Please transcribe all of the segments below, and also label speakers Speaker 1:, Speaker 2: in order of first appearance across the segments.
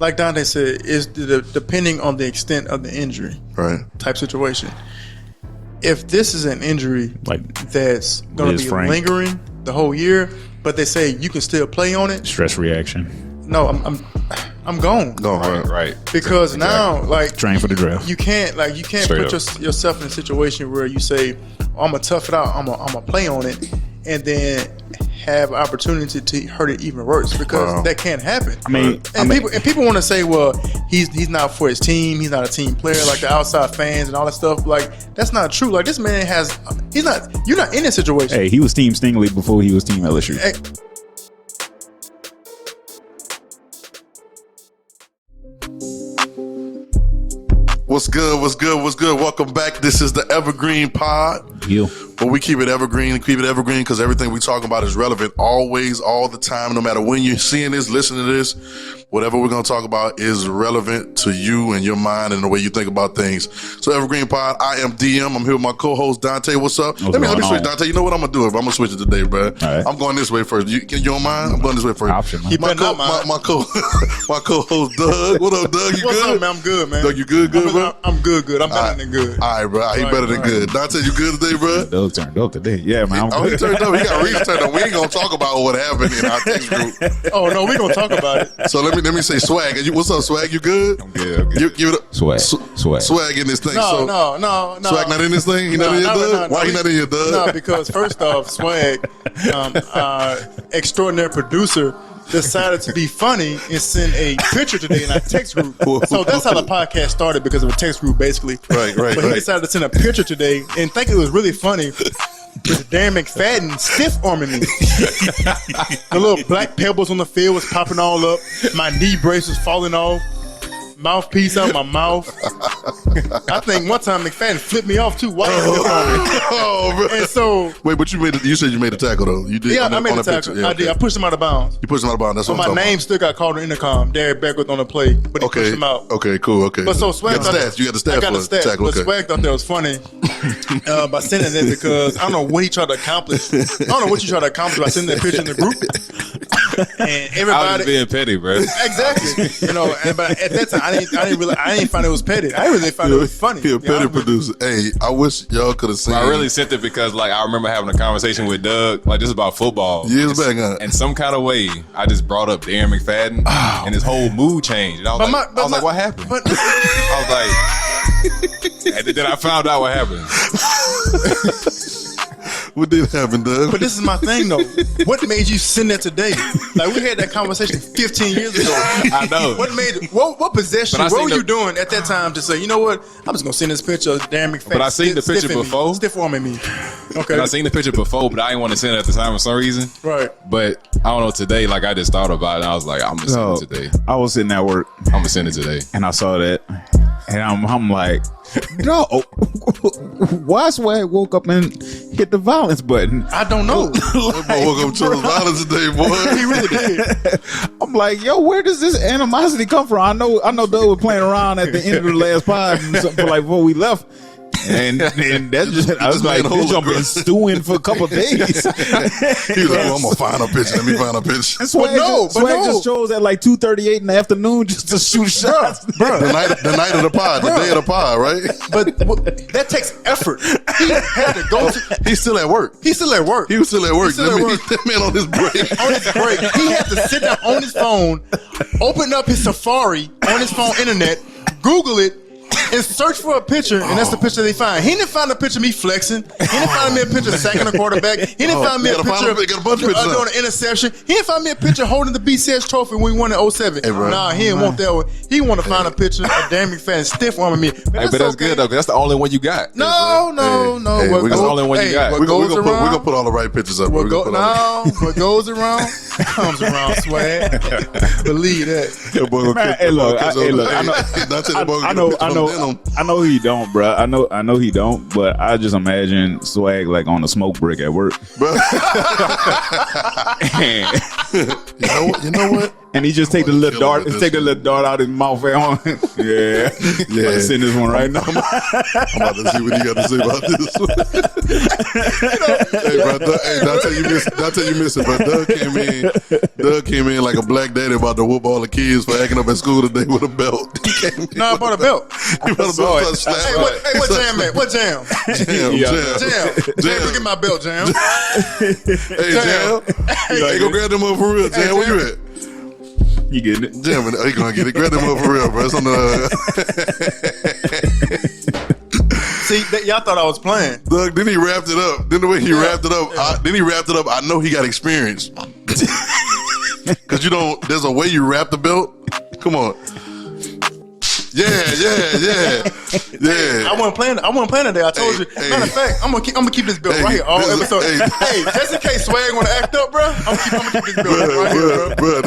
Speaker 1: like Dante said, is depending on the extent of the injury,
Speaker 2: right?
Speaker 1: Type situation. If this is an injury that's going to be lingering the whole year, but they say you can still play on it,
Speaker 3: stress reaction.
Speaker 1: No, I'm gone.
Speaker 2: No, right.
Speaker 1: Because now, like,
Speaker 3: train for the draft.
Speaker 1: You can't put yourself in a situation where you say, I'm gonna tough it out. I'm gonna play on it, and then have opportunity to hurt it even worse, because that can't happen. People want to say, well, he's not for his team. He's not a team player, like the outside fans and all that stuff. Like, that's not true. Like, this man you're not in this situation.
Speaker 3: Hey, he was Team Stingley before he was Team LSU.
Speaker 1: Hey.
Speaker 2: What's good? Welcome back. This is the Evergreen Pod. But we keep it evergreen because everything we talk about is relevant always, all the time, no matter when you're seeing this, listening to this. Whatever we're going to talk about is relevant to you and your mind and the way you think about things. So Evergreen Pod, I am DM. I'm here with my co-host Dante. What's up? Let me switch, Dante. You know what I'm going to do? I'm going to switch it today, bro. Right. I'm going this way first. You don't mind? I'm going this way first.
Speaker 3: Option,
Speaker 1: my
Speaker 2: co-host Doug. What up, Doug? You
Speaker 1: What's
Speaker 2: good?
Speaker 1: Up, man? I'm good, man.
Speaker 2: Doug, you good, bro?
Speaker 1: I'm good. I'm better than good.
Speaker 2: All right, bro. He better than good. Dante, you good today, bro?
Speaker 3: Doug turned up today. Yeah, man.
Speaker 2: He turned up. He got Reese turned up. We ain't going to talk about what happened in our text group.
Speaker 1: Oh, no, we going to talk about it.
Speaker 2: So let me say Swag. What's up, Swag? You good?
Speaker 3: I'm good.
Speaker 2: Give it up.
Speaker 3: Swag
Speaker 2: in this thing.
Speaker 1: No.
Speaker 2: Swag not in this thing? He not in here, Doug? Why he not in here, Doug?
Speaker 1: No, because first off, Swag, extraordinary producer, decided to be funny and send a picture today in our text group. So that's how the podcast started, because of a text group, basically.
Speaker 2: Right.
Speaker 1: But he decided to send a picture today and think it was really funny with Darren McFadden stiff arming me. The little black pebbles on the field was popping all up. My knee brace was falling off. Mouthpiece out my mouth. I think one time McFadden flipped me off too. Bro. And so
Speaker 2: wait, but you said you made a tackle though. You did.
Speaker 1: Yeah, I made a tackle. Yeah, I did. I pushed him out of bounds.
Speaker 2: You pushed him out of bounds. That's
Speaker 1: what
Speaker 2: I'm
Speaker 1: my name still got called on intercom. Derek Beckwith on the play, but he pushed him out.
Speaker 2: Okay, cool. Okay.
Speaker 1: But so Swag,
Speaker 2: you got the stats.
Speaker 1: I got the stats.
Speaker 2: Tackle,
Speaker 1: but Swag thought that was funny by sending it, because I don't know what he tried to accomplish. I don't know what you tried to accomplish by sending that picture in the group. And everybody,
Speaker 4: I was being petty, bro.
Speaker 1: Exactly. But at that time, I didn't find it was petty. I really found it was funny.
Speaker 2: You're a petty producer. Hey, I wish y'all could have seen.
Speaker 4: I really sent it because, like, I remember having a conversation with Doug, like, this is about football.
Speaker 2: Years back, huh?
Speaker 4: And some kind of way, I just brought up Darren McFadden, and his whole mood changed. And I was like, what happened? I was like, and then I found out what happened.
Speaker 2: What did happen, Doug?
Speaker 1: But this is my thing, though. What made you send that today? Like, we had that conversation 15 years ago.
Speaker 4: I know.
Speaker 1: What possession? What were you doing at that time to say, you know what? I'm just gonna send this picture of Darren McFadden.
Speaker 4: But I seen the picture before.
Speaker 1: Stiff arming me. Okay.
Speaker 4: And I seen the picture before, but I didn't want to send it at the time for some reason.
Speaker 1: Right.
Speaker 4: But I don't know, today, like, I just thought about it, and I was like, I'm gonna send it today.
Speaker 3: I was sitting at work.
Speaker 4: I'm gonna send it today.
Speaker 3: And I saw that. And I'm like, no, why Swag woke up and hit the violence button?
Speaker 1: I don't know.
Speaker 2: That boy woke up to the violence today, boy.
Speaker 1: He really did.
Speaker 3: I'm like, yo, where does this animosity come from? I know Doug was playing around at the end of the last pod before we left. And that's just, I was like, this jump been stewing for a couple of days.
Speaker 2: He was like, I'm gonna find a picture. Let me find a picture.
Speaker 3: And Swag just chose at like 2:38 in the afternoon just to shoot shots.
Speaker 2: Bro. The night of the pod, the day of the pod, right?
Speaker 1: But that takes effort. He had to go to.
Speaker 2: He's still at work.
Speaker 1: He was still at work.
Speaker 2: That man on his break.
Speaker 1: On his break, he had to sit down on his phone, open up his Safari on his phone internet, Google it, and search for a picture, and that's the picture they find. He didn't find a picture of me flexing. He didn't find me a picture of sacking a quarterback. He didn't find me a picture of doing an interception. He didn't find me a picture holding the BCS trophy when we won in 07. Hey, nah, he didn't want that one. He wanted to find a picture of Darren McFadden stiff arming me.
Speaker 4: But that's good, though, because that's the only one you got.
Speaker 1: No.
Speaker 4: That's the only one you got.
Speaker 2: We're going to put all the right pictures up.
Speaker 1: What goes around comes around, Swag. Believe that.
Speaker 3: Hey, look, I know he don't, bro. I know he don't, but I just imagine Swag like on a smoke break at work.
Speaker 2: You know what?
Speaker 3: And he just take the little dart out his mouth. Yeah. Send this one right now.
Speaker 2: I'm about to see what you got to say about this one. Hey, bro, Dante, you missed it, bro. Doug came in like a black daddy about to whoop all the kids for acting up at school today with a belt.
Speaker 1: No, I bought a belt.
Speaker 2: He brought a belt.
Speaker 1: Hey, what jam at? What jam? Jam, look at my belt, Jam.
Speaker 2: Hey, Jam. Hey, go grab them up for real, Jam. Where you at?
Speaker 3: You getting it?
Speaker 2: Jam, he gonna get it. Grab them up for real, bro. It's on the.
Speaker 1: See, y'all thought I was playing.
Speaker 2: Doug, then he wrapped it up. Then the way he wrapped it up, I know he got experience. Because there's a way you wrap the belt. Come on. Yeah.
Speaker 1: I wasn't playing today. I told you. Matter of fact, I'm gonna keep this belt right here all episode. Hey, just in case Swag wanna act up, bro, I'm gonna keep this belt right here, bro.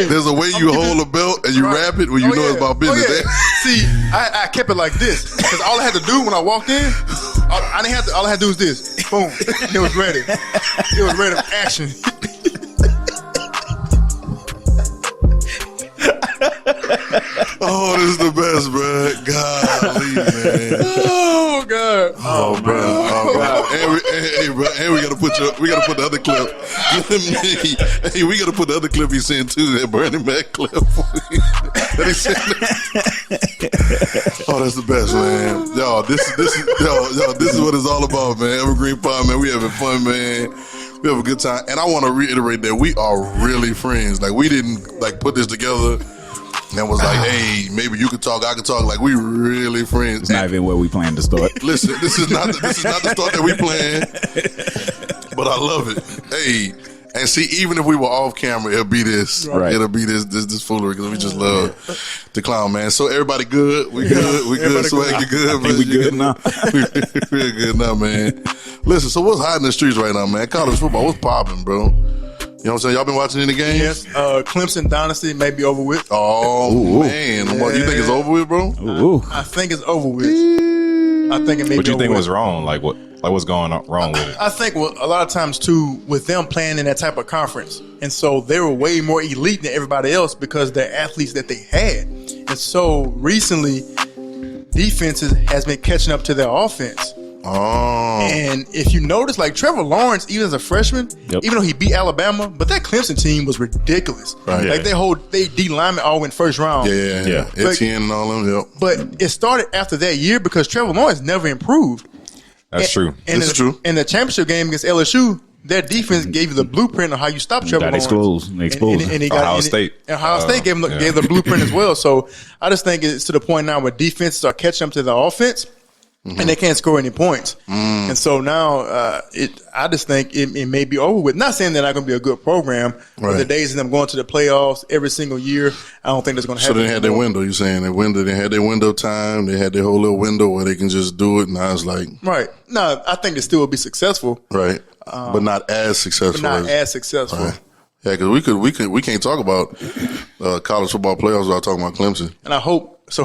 Speaker 2: There's a way you hold a belt and you wrap it when you know it's about business.
Speaker 1: See, I kept it like this because all I had to do when I walked in, all I had to do was this. Boom, it was ready. It was ready for action.
Speaker 2: Oh, this is the best, bro. Golly, man.
Speaker 1: Oh God.
Speaker 2: Oh, bro. And we gotta put the other clip. Hey, we gotta put the other clip he sent too. That Bernie Mac clip. That he sent. Oh, that's the best, man. Y'all, this is what it's all about, man. Evergreen Pod, man. We having fun, man. We have a good time, and I want to reiterate that we are really friends. Like we didn't put this together. And was like, hey, maybe you could talk, I could talk. Like we really friends.
Speaker 3: It's not even where we plan to start.
Speaker 2: Listen, this is not the start that we planned, but I love it. Hey, and see, even if we were off camera, it'll be this. Right. It'll be this foolery because we just love the clown, man. So everybody good? We good? We good? Swag, you good?
Speaker 3: We good now?
Speaker 2: We're good now, man. Listen, so what's hot in the streets right now, man? College football, what's popping, bro? You know what I'm saying? Y'all been watching any games?
Speaker 1: Yes. Clemson Dynasty may be over with.
Speaker 2: Oh, man. Yeah. You think it's over with, bro?
Speaker 1: I think it's over with. I think it may be over with.
Speaker 4: What you think was wrong? Like what's going on wrong with it?
Speaker 1: I think a lot of times, too, with them playing in that type of conference. And so they were way more elite than everybody else because they're athletes that they had. And so recently, defenses has been catching up to their offense.
Speaker 2: Oh.
Speaker 1: And if you notice, like Trevor Lawrence, even as a freshman, even though he beat Alabama, but that Clemson team was ridiculous.
Speaker 2: Right.
Speaker 1: Like they D linemen all went first round.
Speaker 2: Yeah. Etienne and all them. Yep.
Speaker 1: But it started after that year because Trevor Lawrence never improved.
Speaker 4: That's true.
Speaker 2: This is true.
Speaker 1: In the championship game against LSU, their defense gave you the blueprint on how you stop Trevor Lawrence.
Speaker 3: They exposed
Speaker 1: and he got
Speaker 4: Ohio State.
Speaker 1: Ohio State gave the blueprint as well. So I just think it's to the point now where defenses are catching up to the offense. Mm-hmm. And they can't score any points. And so now I just think it may be over with. Not saying they're not going to be a good program, but the days of them going to the playoffs every single year, I don't think that's going to happen.
Speaker 2: So they had their window, you're saying? They had their window time. They had their whole little window where they can just do it. And I was like...
Speaker 1: Right. No, I think they still will be successful.
Speaker 2: Right. But not as successful.
Speaker 1: Right.
Speaker 2: Yeah, because we can't talk about college football playoffs without talking about Clemson.
Speaker 1: And I hope... So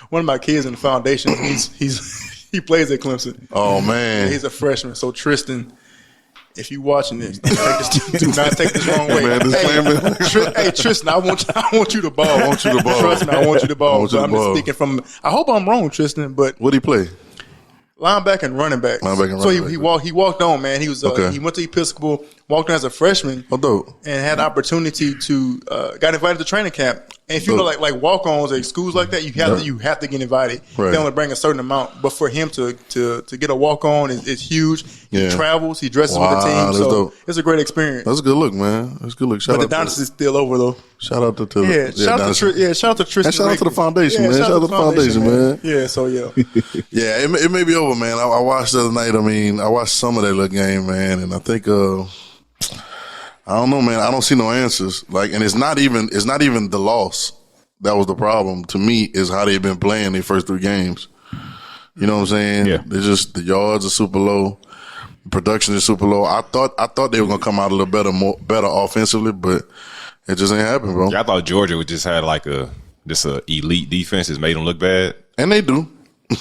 Speaker 1: one of my kids in the foundation, he plays at Clemson.
Speaker 2: Oh, man.
Speaker 1: He's a freshman. So, Tristan, if you watching this, do not take this wrong way. Hey, Tristan, I want you to ball.
Speaker 2: I want you to ball.
Speaker 1: Trust me, I want you to ball. I'm just speaking from – I hope I'm wrong, Tristan, but –
Speaker 2: What'd he play?
Speaker 1: Linebacker and running back. So he walked on, man. He was he went to Episcopal, walked on as a freshman, and had the opportunity to got invited to training camp. And if you know like walk-ons at schools like that, you have to get invited.
Speaker 2: Right.
Speaker 1: They only bring a certain amount, but for him to get a walk-on is huge. He travels, he dresses with the team, so it's a great experience.
Speaker 2: That's a good look, man. That's a good look.
Speaker 1: But the dynasty's still over though.
Speaker 2: Shout out to
Speaker 1: shout out to Tristan.
Speaker 2: And shout out to the foundation, man. Shout out to the foundation, man.
Speaker 1: Yeah, so yeah.
Speaker 2: Yeah, it may be over, man. I watched the other night. I mean, I watched some of that little game, man, and I think I don't know, man. I don't see no answers. And it's not even the loss that was the problem. To me, is how they've been playing their first 3 games. You know what I'm saying?
Speaker 3: Yeah.
Speaker 2: They're just, the yards are super low, production is super low. I thought they were gonna come out a little better offensively, but it just ain't happening, bro.
Speaker 4: Yeah, I thought Georgia would just had like a elite defense that made them look bad,
Speaker 2: and they do.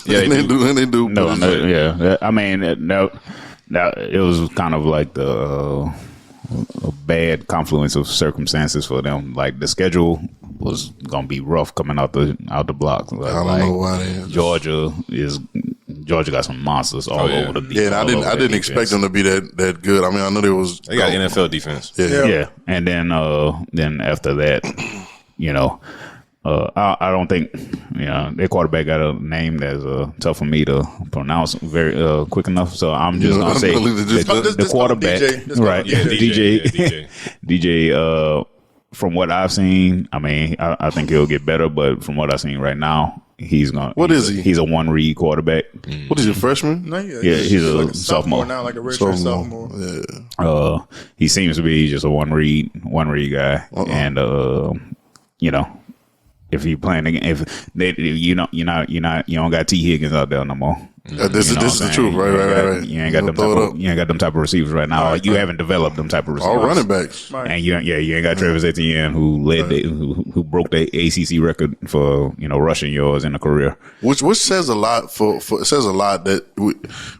Speaker 4: Yeah, they
Speaker 2: do.
Speaker 3: No, yeah. I mean, no, it was kind of like the a bad confluence of circumstances for them. Like the schedule was gonna be rough coming out the blocks. Like,
Speaker 2: I don't know why they Georgia got some monsters all over the defense. Yeah, and I didn't expect them to be that good. I mean, I know
Speaker 4: they got NFL defense.
Speaker 3: Yeah. And then after that, I don't think their quarterback got a name that's tough for me to pronounce very quick enough. So I'm just gonna say the quarterback, right?
Speaker 4: Yeah, DJ.
Speaker 3: DJ. From what I've seen, I mean, I think he'll get better, but from what I've seen right now, he's gonna.
Speaker 2: What is he?
Speaker 3: He's a one read quarterback.
Speaker 2: What is he, a freshman?
Speaker 1: No,
Speaker 3: he's a
Speaker 1: like
Speaker 3: sophomore
Speaker 1: now, like a redshirt sophomore.
Speaker 2: Yeah.
Speaker 3: He seems to be just a one read guy, and if you playing again, if they, you don't got T Higgins out there no more.
Speaker 2: This is the truth, right.
Speaker 3: You ain't got them type of receivers right now. Right. You haven't developed them type of receivers.
Speaker 2: All running backs,
Speaker 1: right.
Speaker 3: And you ain't got Travis Etienne who led who broke the ACC record for rushing yards in a career.
Speaker 2: Which says a lot for it says a lot that we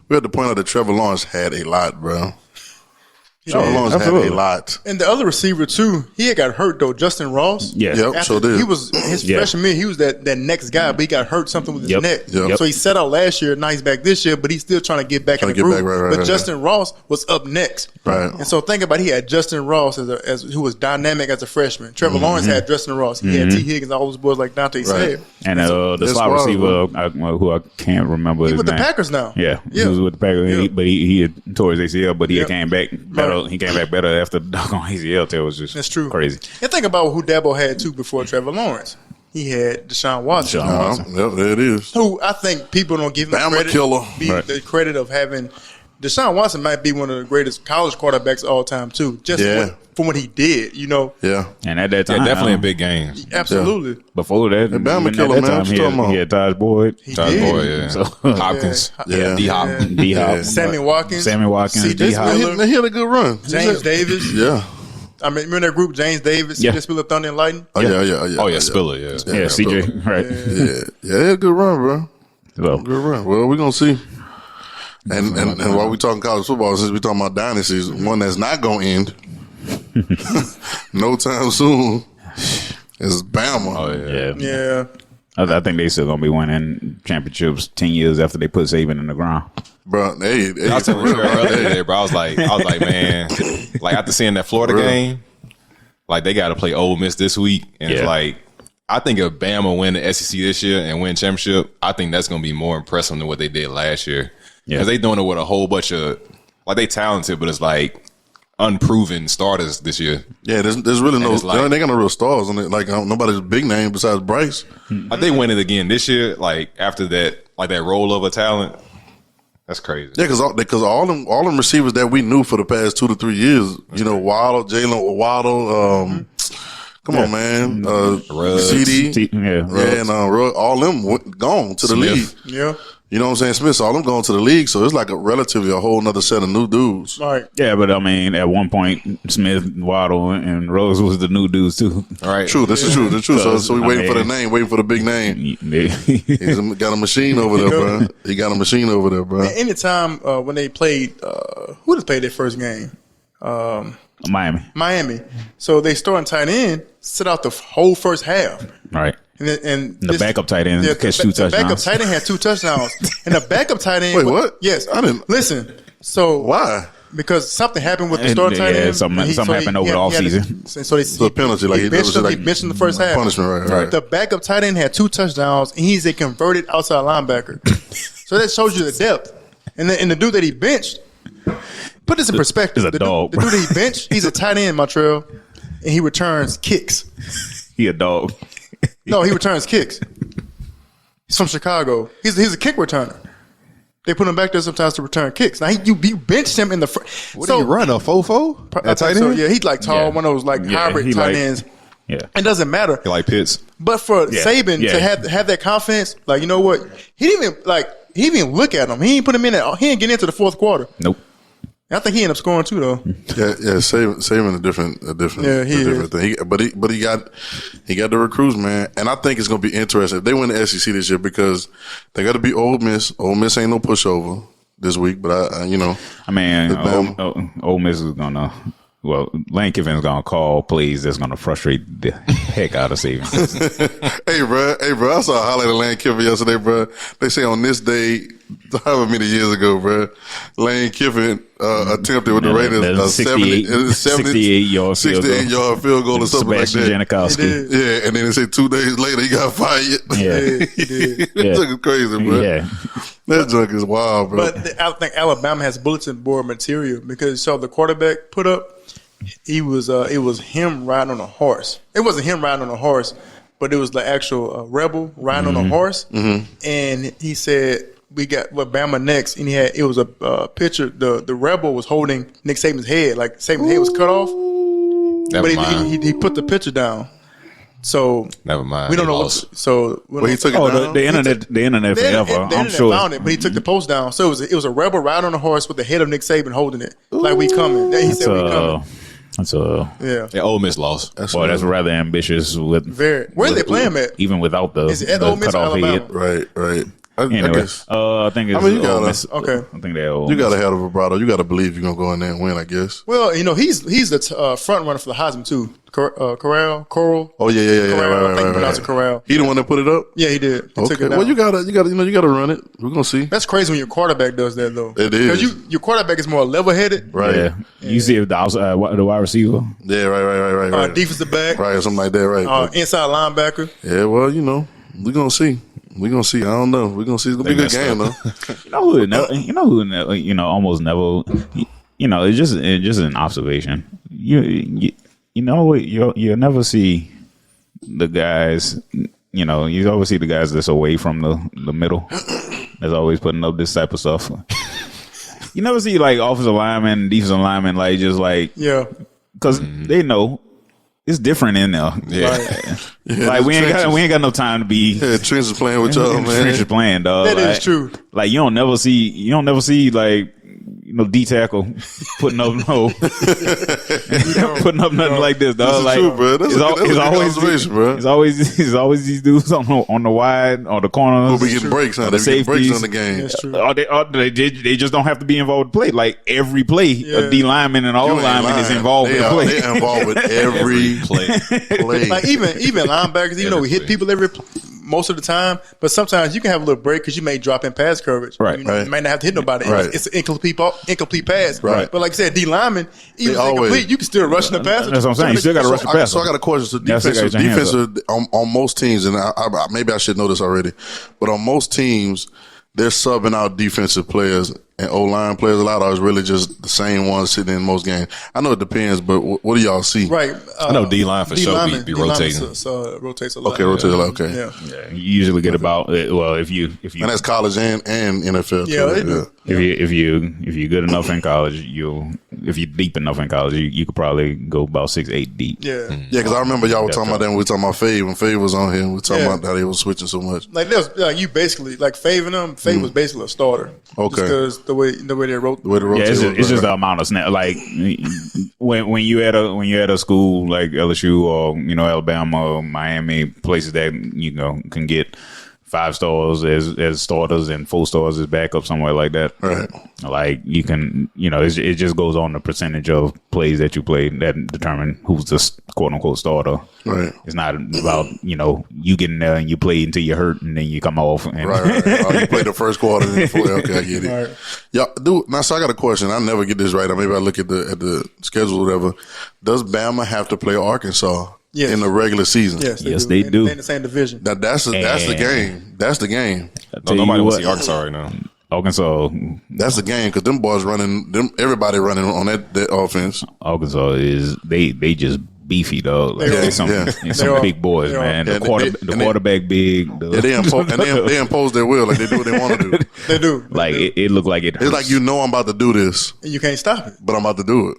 Speaker 2: had to point out that Trevor Lawrence had a lot, bro. Trevor Lawrence had a lot.
Speaker 1: And the other receiver, too, he had got hurt, though. Justin Ross.
Speaker 3: Yeah.
Speaker 2: Yep, so did.
Speaker 1: He was his freshman year. He was that next guy, but he got hurt something with his neck.
Speaker 2: Yep.
Speaker 1: So he set out last year. Now he's back this year, but he's still trying to get back in the groove. But Justin Ross was up next.
Speaker 2: Right.
Speaker 1: And so think about it, he had Justin Ross as who was dynamic as a freshman. Trevor Lawrence had Justin Ross. He had T. Higgins, all those boys like Dante said.
Speaker 3: And the slot receiver, who I can't remember his name.
Speaker 1: He with the Packers now.
Speaker 3: Yeah. He was with the Packers, but he had tore his ACL, but he came back better. He came back better after the doggone ACL tear was just crazy.
Speaker 1: And think about who Dabo had too before Trevor Lawrence. He had Deshaun Watson.
Speaker 2: Yep, there it is.
Speaker 1: Who I think people don't give him the credit of having. Deshaun Watson might be one of the greatest college quarterbacks of all time too. From what he did,
Speaker 2: Yeah.
Speaker 3: And at that time,
Speaker 4: definitely in big games.
Speaker 1: Absolutely.
Speaker 3: Yeah. Before that,
Speaker 2: Bama killer, man.
Speaker 3: He had Taj Boyd.
Speaker 4: So, Hopkins.
Speaker 3: D-Hop.
Speaker 1: Sammy Watkins.
Speaker 3: D-Hop.
Speaker 2: He had a good run.
Speaker 1: James Davis.
Speaker 2: Yeah.
Speaker 1: I mean, remember that group, James Davis, CJ Spiller, Thunder and Lightning?
Speaker 2: Oh, yeah.
Speaker 4: Oh, yeah, Spiller, yeah.
Speaker 3: Yeah, CJ, right.
Speaker 2: Yeah, he had a good run, bro.
Speaker 3: Well,
Speaker 2: good run. Well, we're going to see. And while we talking college football, since we talking about dynasties, one that's not going to end no time soon is Bama.
Speaker 3: Oh,
Speaker 1: Yeah.
Speaker 3: I think they still going to be winning championships 10 years after they put Saban in the ground.
Speaker 2: Bro,
Speaker 4: I was telling you earlier today, bro. I was like, man, like after seeing that Florida game, like they got to play Ole Miss this week, and it's like, I think if Bama win the SEC this year and win championship, I think that's going to be more impressive than what they did last year. Because they doing it with a whole bunch of they talented, but it's like unproven starters this year.
Speaker 2: Yeah, there's really they got no real stars on it. Like nobody's big name besides Bryce.
Speaker 4: Like they win it again this year. Like after that, like that rollover talent. That's crazy. Yeah,
Speaker 2: because all them receivers that we knew for the past 2 to 3 years, Waddle, Jalen Waddle, come on, man, CD, and all them gone to the league.
Speaker 1: Yeah.
Speaker 2: You know what I'm saying? Smith, all them going to the league, so it's like a whole nother set of new dudes.
Speaker 1: Right.
Speaker 3: Yeah, but I mean, at one point, Smith, Waddle, and Rose was the new dudes too.
Speaker 4: All right.
Speaker 2: True, this is true. That's true. So we waiting for the name, waiting for the big name. He's got a machine over there, bro. He got a machine over there, bro.
Speaker 1: Anytime when they played, who just played their first game?
Speaker 3: Miami.
Speaker 1: So they starting tight end, sit out the whole first half.
Speaker 3: Right.
Speaker 1: And
Speaker 3: the backup tight end catch 2 touchdowns. The
Speaker 1: backup tight end had 2 touchdowns. And the backup tight end.
Speaker 2: Wait, what?
Speaker 1: Yes.
Speaker 2: I didn't.
Speaker 1: Listen. So.
Speaker 2: Why?
Speaker 1: Because something happened with the starting tight end.
Speaker 3: Something happened over the offseason.
Speaker 1: So
Speaker 2: a penalty. Like
Speaker 1: he benched in the first half.
Speaker 2: Punishment, right.
Speaker 1: The backup tight end had 2 touchdowns, and he's a converted outside linebacker. So that shows you the depth. And the dude that he benched, put this in perspective.
Speaker 3: He's a dog.
Speaker 1: The dude that he benched, he's a tight end, Montreal, and he returns kicks.
Speaker 3: He a dog.
Speaker 1: No, he returns kicks. He's from Chicago. He's a kick returner. They put him back there sometimes to return kicks. Now you benched him in the front.
Speaker 4: What do you run, a fofo?
Speaker 1: At tight end? So yeah, he's like tall, one of those hybrid tight ends.
Speaker 3: Yeah,
Speaker 1: it doesn't matter.
Speaker 4: He like Pitts.
Speaker 1: But for Saban to have that confidence, like you know what, he didn't even look at him. He didn't put him in. He didn't get into the fourth quarter.
Speaker 3: Nope.
Speaker 1: I think he ended up scoring too, though.
Speaker 2: Yeah. Saving a different thing. But he got the recruits, man. And I think it's gonna be interesting if they win the SEC this year because they got to beat Ole Miss. Ole Miss ain't no pushover this week, but
Speaker 3: Ole Miss is gonna Well, Lane Kiffin's gonna call plays that's gonna frustrate the heck out of Saban.
Speaker 2: Hey, bro, I saw a highlight of Lane Kiffin yesterday, bro. They say on this day, however many years ago, bro, Lane Kiffin attempted with the Raiders a 68-yard field goal or something
Speaker 3: Sebastian
Speaker 2: like that.
Speaker 3: Janikowski.
Speaker 2: Yeah, and then they said 2 days later he got fired.
Speaker 3: Yeah.
Speaker 2: He did. It's crazy, bro.
Speaker 3: Yeah.
Speaker 2: That junk is wild, bro.
Speaker 1: But I think Alabama has bulletin board material because so the quarterback put up, it was him riding on a horse. It wasn't him riding on a horse, but it was the actual rebel riding on a horse. Mm-hmm. And he said, we got Bama next, and it was a picture. The rebel was holding Nick Saban's head, like Saban's head was cut off. But he put the picture down. So
Speaker 4: never mind.
Speaker 1: We don't know.
Speaker 2: He took it down?
Speaker 3: The internet forever. I'm sure.
Speaker 1: Found it, but he took the post down. So it was a rebel riding on a horse with the head of Nick Saban holding it, like we coming. He said we coming.
Speaker 4: Yeah, Ole Miss lost.
Speaker 3: That's rather ambitious. Where
Speaker 1: they play him at?
Speaker 3: Even without the
Speaker 1: Ole Miss
Speaker 3: cutoff head.
Speaker 2: Right.
Speaker 3: I guess. I think it's.
Speaker 2: You gotta,
Speaker 3: Ole Miss.
Speaker 1: Okay.
Speaker 3: I think they're Ole
Speaker 2: You got
Speaker 3: Miss.
Speaker 2: a hell of a vibrato. You got to believe you're gonna go in there and win, I guess.
Speaker 1: Well, he's the front runner for the Heisman too. Coral.
Speaker 2: Oh yeah.
Speaker 1: Corral, I think
Speaker 2: Right.
Speaker 1: pronounce it Corral.
Speaker 2: He the one that put it up.
Speaker 1: Yeah, he did. He took it down.
Speaker 2: Well, you gotta run it. We're gonna see.
Speaker 1: That's crazy when your quarterback does that though.
Speaker 2: It is.
Speaker 1: Because your quarterback is more level-headed.
Speaker 2: Right.
Speaker 3: Yeah. You see if the outside, the wide receiver.
Speaker 2: Yeah. Right.
Speaker 1: Defensive back.
Speaker 2: Right. Something like that. Right.
Speaker 1: Inside linebacker.
Speaker 2: Yeah. Well, we're gonna see. I don't know. We're gonna see. It's gonna be a good game though.
Speaker 3: You know who almost never. It's just an observation. You'll never see the guys. You always see the guys that's away from the middle. That's always putting up this type of stuff. You never see like offensive linemen, defensive linemen, like just like because they know. It's different in there.
Speaker 4: Yeah.
Speaker 3: Like we ain't got no time to be.
Speaker 2: Yeah, Trench is playing with y'all, man.
Speaker 3: Trench is playing, dog.
Speaker 1: That is true.
Speaker 3: Like you don't never see like D tackle putting up putting up nothing like this, dog.
Speaker 2: That's true, bro. That's always observation, bro.
Speaker 3: It's always these dudes on the wide or the corners.
Speaker 2: We'll be getting breaks, huh? They be getting breaks on the game.
Speaker 1: That's true.
Speaker 3: They just don't have to be involved in play. Like every play, a D lineman and all linemen is involved in the play.
Speaker 2: They're involved with every play.
Speaker 1: Like even linebackers, even though we hit people most of the time, but sometimes you can have a little break because you may drop in pass coverage.
Speaker 3: Right.
Speaker 1: You might not have to hit nobody.
Speaker 2: Right.
Speaker 1: It's an incomplete pass.
Speaker 2: Right.
Speaker 1: But like I said, D lineman, even if it's incomplete, you can still rush in the pass.
Speaker 3: That's what I'm saying. You still got to rush the pass.
Speaker 2: So I got a question. So defensive on most teams, and maybe I should know this already, but on most teams, they're subbing out defensive players and O-line players. A lot of it's really just the same ones sitting in most games. I know it depends, but what do y'all see?
Speaker 1: Right.
Speaker 4: I know D-line for sure be rotating.
Speaker 1: Rotates a lot.
Speaker 2: Okay, rotates a lot. Okay.
Speaker 1: Yeah.
Speaker 3: You usually get about if you
Speaker 2: and that's college and NFL.
Speaker 1: Yeah, they do.
Speaker 3: If you're good enough in college, if you're deep enough in college, you could probably go about 6-8 deep.
Speaker 1: Yeah.
Speaker 2: Yeah, because I remember y'all were talking about that when we were talking about Fave. When Fave was on here, we were talking about how they were switching so much.
Speaker 1: Like you basically like Fave and them. Fave was basically a starter.
Speaker 2: Okay.
Speaker 1: Just because the way they wrote.
Speaker 3: It's just the amount of snap. Like when you at a school like LSU or Alabama or Miami, places that can get 5 stars as starters and 4 stars as backup, somewhere like that.
Speaker 2: Right.
Speaker 3: Like you can, it just goes on the percentage of plays that you play that determine who's the quote unquote starter.
Speaker 2: Right.
Speaker 3: It's not about you getting there and you play until you're hurt and then you come off. And
Speaker 2: Right. Oh, you played the first quarter and then okay, I get it.
Speaker 1: Right.
Speaker 2: Yeah, dude. Now, so I got a question. I never get this right. Or maybe I look at the schedule or whatever. Does Bama have to play Arkansas?
Speaker 1: Yes.
Speaker 2: In the regular season?
Speaker 1: Yes,
Speaker 3: they do.
Speaker 1: They're in the same division.
Speaker 2: That's the game. That's the game.
Speaker 4: Nobody wants to see Arkansas right now.
Speaker 3: Arkansas.
Speaker 2: That's the game because them boys everybody running on that offense.
Speaker 3: Arkansas is they just beefy though. Like,
Speaker 1: They
Speaker 3: some big boys, man. The quarterback big.
Speaker 2: They impose their will like they do what they want to do.
Speaker 1: They do.
Speaker 3: Like it looked like it hurts.
Speaker 2: It's like I'm about to do this,
Speaker 1: And you can't stop it.
Speaker 2: but I'm about to do it.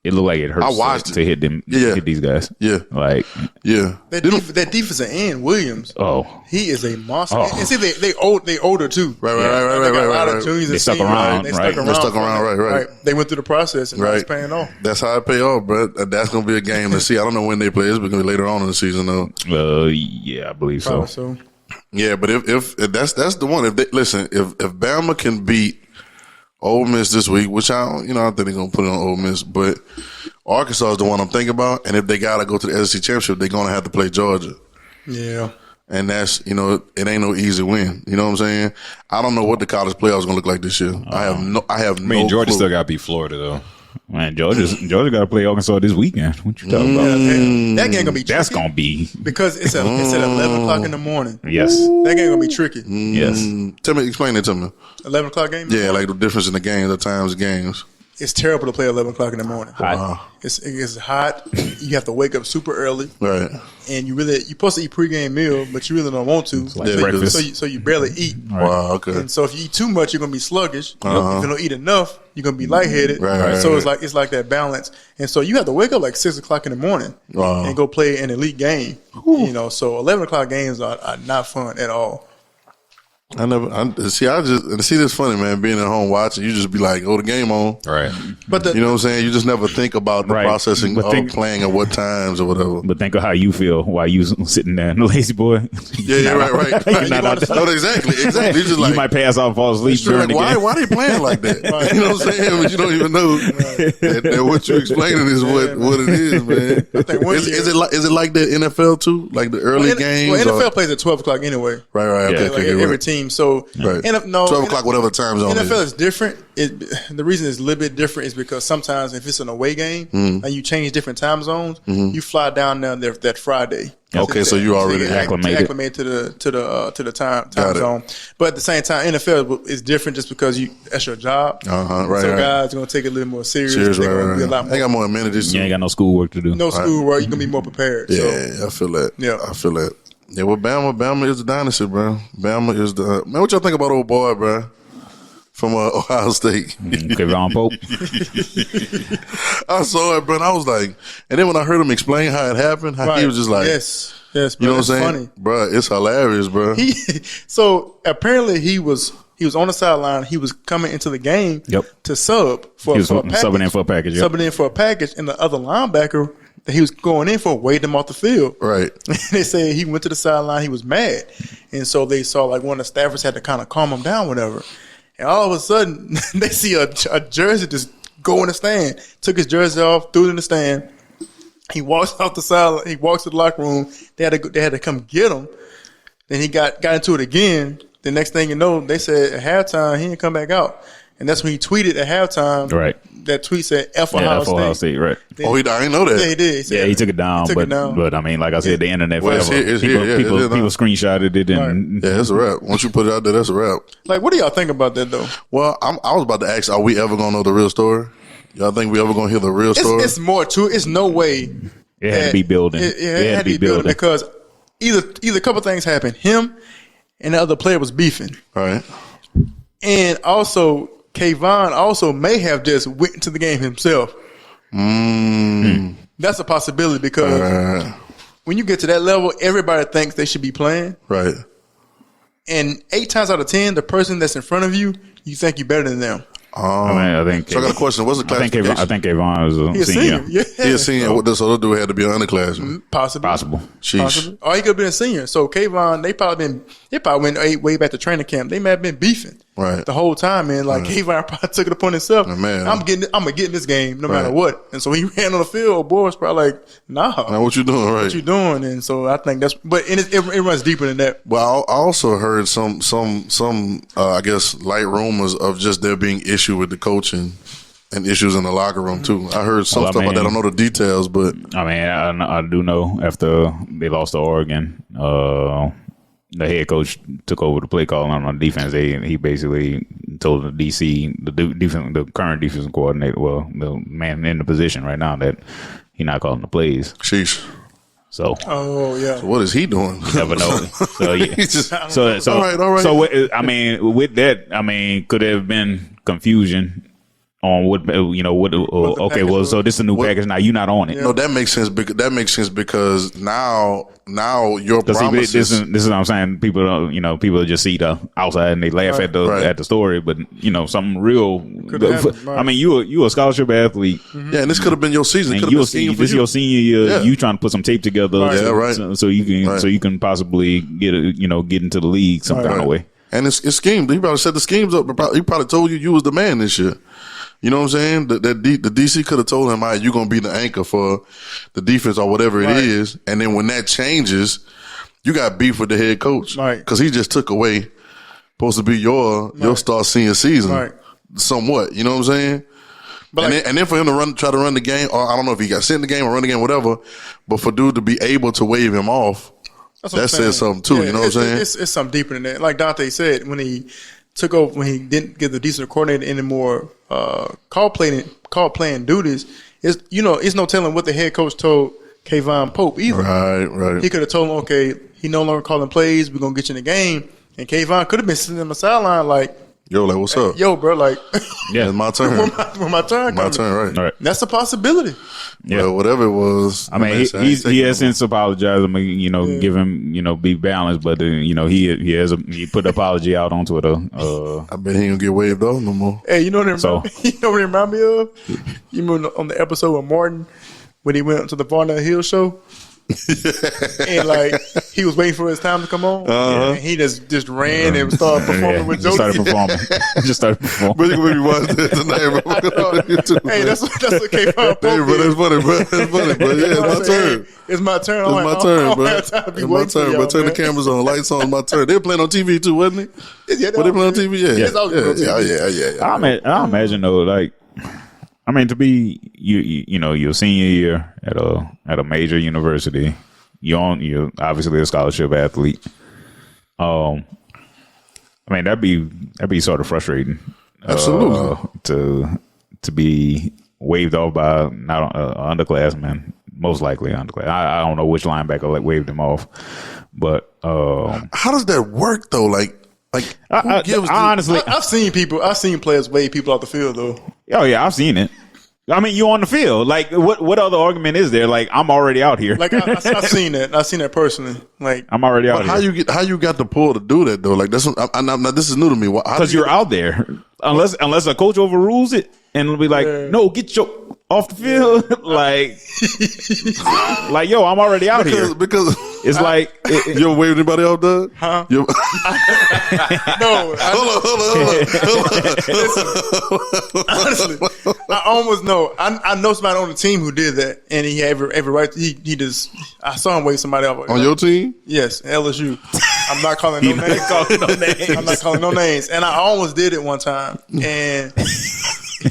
Speaker 3: It looked like it hurts
Speaker 2: I watched
Speaker 3: to hit them.
Speaker 2: Yeah.
Speaker 3: Hit these guys.
Speaker 2: Yeah.
Speaker 3: Like
Speaker 1: That defensive end, Williams.
Speaker 3: oh,
Speaker 1: He is a monster.
Speaker 3: Oh.
Speaker 1: And see, they older too.
Speaker 2: Right.
Speaker 1: They got a lot of juniors
Speaker 3: They
Speaker 1: and
Speaker 3: stuck
Speaker 1: seniors.
Speaker 3: around,
Speaker 1: They
Speaker 3: right.
Speaker 1: stuck around.
Speaker 2: Right.
Speaker 1: They went through the process and now it's paying off.
Speaker 2: That's how it pay off, bro. That's gonna be a game to see. I don't know when they play. It's gonna be later on in the season, though.
Speaker 3: yeah, I believe
Speaker 1: Probably
Speaker 3: so.
Speaker 1: so.
Speaker 2: Yeah, but if that's the one. If Bama can beat Ole Miss this week, which I don't think they're gonna put it on Ole Miss, but Arkansas is the one I'm thinking about. And if they gotta go to the SEC championship, they're gonna have to play Georgia.
Speaker 1: Yeah.
Speaker 2: And that's, it ain't no easy win. You know what I'm saying? I don't know what the college playoffs gonna look like this year. I have no
Speaker 4: Georgia
Speaker 2: clue.
Speaker 4: still got to beat Florida though.
Speaker 3: Man, Georgia got to play Arkansas this weekend. What you talking about?
Speaker 1: That game gonna be tricky.
Speaker 3: That's gonna be
Speaker 1: because it's at 11 o'clock in the morning.
Speaker 3: Yes.
Speaker 1: That game gonna be tricky.
Speaker 3: Yes.
Speaker 2: Explain it to me.
Speaker 1: 11 o'clock game?
Speaker 2: Yeah, like the difference in the games, the times of games.
Speaker 1: It's terrible to play 11 o'clock in the morning.
Speaker 3: Hot.
Speaker 1: It's hot. You have to wake up super early.
Speaker 2: Right.
Speaker 1: And you're supposed to eat pregame meal, but you really don't want to.
Speaker 3: Like breakfast.
Speaker 1: So you barely eat.
Speaker 2: Wow, okay.
Speaker 1: And so if you eat too much, you're gonna be sluggish. If you don't eat enough, you're gonna be lightheaded.
Speaker 2: Right.
Speaker 1: So it's like that balance. And so you have to wake up like 6 o'clock in the morning and go play an elite game. So 11 o'clock games are not fun at all.
Speaker 2: See this funny, man, being at home watching, you just be like, the game on.
Speaker 4: Right.
Speaker 1: But
Speaker 2: You know what I'm saying? You just never think about the processing of playing at what times or whatever.
Speaker 3: But think of how you feel while you sitting there in the lazy boy.
Speaker 2: Yeah, right.
Speaker 3: You're not out there.
Speaker 2: No, exactly. You just like,
Speaker 3: you might pass out, fall asleep during the game.
Speaker 2: Why they playing like that? You know what I'm saying? But you don't even know that what you're explaining is what it is, man. Is it like the NFL too? Like the early games?
Speaker 1: Well, NFL plays at 12 o'clock anyway.
Speaker 2: Right.
Speaker 3: Yeah.
Speaker 2: Okay,
Speaker 1: Every team. So
Speaker 2: right. 12 o'clock, whatever time zone.
Speaker 1: NFL is different. The reason it's a little bit different is because sometimes if it's an away game and you change different time zones, you fly down there that Friday.
Speaker 2: Okay, so you already
Speaker 3: acclimated
Speaker 1: to the time zone. But at the same time, NFL is different just because that's your job.
Speaker 2: Right.
Speaker 1: So guys are gonna take it a little more serious.
Speaker 2: They're gonna be a
Speaker 1: lot more.
Speaker 2: They got more amenities.
Speaker 3: You ain't got no schoolwork to do.
Speaker 1: No schoolwork. You're gonna be more prepared.
Speaker 2: Yeah, I feel that. Yeah, I feel that. Yeah, well, Bama is the dynasty, bro. Bama is the man. What y'all think about old boy, bro, from Ohio State?
Speaker 3: Ron Pope.
Speaker 2: I saw it, bro, and I was like, and then when I heard him explain how it happened, how he was just like,
Speaker 1: yes,
Speaker 2: bro,
Speaker 1: bro,
Speaker 2: you know what I'm saying,
Speaker 1: funny.
Speaker 2: bro? It's hilarious, bro.
Speaker 1: So apparently he was on the sideline. He was coming into the game to sub for a package.
Speaker 3: Subbing in for a package. Yep.
Speaker 1: Subbing in for a package, and the other linebacker that he was going in for waved him off the field.
Speaker 2: Right.
Speaker 1: And they said he went to the sideline. He was mad, and so they saw like one of the staffers had to kind of calm him down, whatever. And all of a sudden, they see a jersey just go in the stand. Took his jersey off, threw it in the stand. He walks off the sideline. He walks to the locker room. They had to come get him. Then he got into it again. The next thing you know, they said at halftime he didn't come back out, and that's when he tweeted at halftime.
Speaker 3: Right.
Speaker 1: That tweet said "F Ohio State."
Speaker 3: Right.
Speaker 2: I didn't know that.
Speaker 1: Yeah, he did.
Speaker 3: He took it down. But I mean, like I said, the internet forever. People screenshotted it, and
Speaker 2: yeah, it's a wrap. Once you put it out there, that's a wrap.
Speaker 1: Like, what do y'all think about that though?
Speaker 2: Well, I was about to ask, are we ever gonna know the real story? Y'all think we ever gonna hear the real story?
Speaker 1: It's more to it. It's no way.
Speaker 3: It had to be building.
Speaker 1: It had to be building because either a couple things happened. Him and the other player was beefing.
Speaker 2: Right.
Speaker 1: And also, Kayvon also may have just went into the game himself. That's a possibility because when you get to that level, everybody thinks they should be playing.
Speaker 2: Right.
Speaker 1: And 8 times out of 10, the person that's in front of you, you think you're better than them.
Speaker 3: I think.
Speaker 2: So I got a question. What's the classification?
Speaker 3: I think Kayvon was a senior.
Speaker 1: Yeah.
Speaker 2: He a senior. What this other dude had to be an underclassman?
Speaker 1: Possible.
Speaker 2: Sheesh.
Speaker 1: Or he could have been a senior. So Kayvon, they probably went way back to training camp. They may have been beefing the whole time, man. Like Kayvon probably took it upon himself.
Speaker 2: Man,
Speaker 1: I'm gonna get in this game no matter what. And so he ran on the field. Boy was probably like, nah.
Speaker 2: Now what you doing? Right.
Speaker 1: What you doing? And so I think it runs deeper than that.
Speaker 2: Well, I also heard some I guess light rumors of just there being issue with the coaching and issues in the locker room too. I heard some stuff about that. I don't know the details, but
Speaker 3: I mean, I do know after they lost to Oregon, the head coach took over the play calling on defense. He basically told the current defensive coordinator, the man in the position right now, that he's not calling the plays.
Speaker 2: Sheesh.
Speaker 3: So,
Speaker 2: So what is he doing?
Speaker 3: Never know. So, yeah. All right. So, I mean, with that, I mean, could there have been confusion on so this is a new package now, you're not on it.
Speaker 2: No, that makes sense. That makes sense because now your promises.
Speaker 3: This is what I'm saying. People don't, people just see the outside and they laugh at the story, but something real. I mean, you a scholarship athlete.
Speaker 2: Yeah, and this could have been your season.
Speaker 3: This is your senior year. Yeah. You trying to put some tape together,
Speaker 2: so
Speaker 3: you can possibly get into the league some kind of way.
Speaker 2: And it's schemed. He probably set the schemes up. He probably told you was the man this year. You know what I'm saying? The DC could have told him, all right, you're going to be the anchor for the defense or whatever it is. And then when that changes, you got beef with the head coach.
Speaker 1: Right.
Speaker 2: Because he just took away, supposed to be your star senior season somewhat. You know what I'm saying? But and then for him to try to run the game, or I don't know if he got sent in the game or run the game, whatever, but for dude to be able to wave him off, that says something too. You know what I'm saying?
Speaker 1: It's something deeper than that. Like Dante said, when he took over, when he didn't get the decent coordinator anymore, call playing duties, it's no telling what the head coach told Kayvon Pope either.
Speaker 2: Right.
Speaker 1: He could have told him, okay, he no longer calling plays, we're gonna get you in the game. And Kayvon could have been sitting on the sideline like,
Speaker 2: yo, like, what's up?
Speaker 1: Yo, bro, like,
Speaker 2: it's my turn.
Speaker 1: when my turn comes.
Speaker 2: My turn, right.
Speaker 1: That's a possibility.
Speaker 2: Yeah, well, whatever it was.
Speaker 3: I mean, he has since apologized. I mean, give him, be balanced, but he put the apology out on Twitter.
Speaker 2: I bet he ain't gonna get waved off no more.
Speaker 1: Hey, you know what it remind me of? You remember on the episode with Martin when he went to the Varnell Hill show? And like he was waiting for his time to come on, and he just ran and started performing with Jody.
Speaker 3: Just started performing.
Speaker 2: But you can watch that tonight.
Speaker 1: Hey, that's what Kayvon Pope did.
Speaker 2: But that's funny, bro. That's funny, bro. Yeah, it's my turn.
Speaker 1: It's my turn.
Speaker 2: It's my turn, bro. It's my turn, bro. Turn the cameras on, lights on. It's my turn. They were playing on TV too, wasn't it?
Speaker 1: Yeah,
Speaker 2: they playing on TV.
Speaker 3: I imagine though, like. I mean, to be your senior year at a major university, you're obviously a scholarship athlete. I mean, that'd be sort of frustrating.
Speaker 2: Absolutely.
Speaker 3: To be waved off by not underclassmen, most likely underclass. I don't know which linebacker waved him off, but
Speaker 2: how does that work though? Like
Speaker 3: honestly,
Speaker 1: I've seen players wave people off the field though.
Speaker 3: Oh yeah, I've seen it. I mean, you on the field. Like, what other argument is there? Like, I'm already out here.
Speaker 1: Like, I've seen that. I've seen that personally. Like,
Speaker 3: I'm already out here.
Speaker 2: How you got the pull to do that though? Like, this is new to me.
Speaker 3: Because you're out there, unless a coach overrules it and it'll be like, no, get your off the field. like, yo, I'm already out here.
Speaker 2: Because
Speaker 3: it's like
Speaker 2: you ever waved anybody off, Doug?
Speaker 1: Huh?
Speaker 2: No.
Speaker 1: Hold on. Honestly, I almost know. I know somebody on the team who did that, and he had every right. I saw him wave somebody off.
Speaker 2: On your team?
Speaker 1: Yes, LSU. I'm not calling no names. I'm not calling no names. And I almost did it one time, and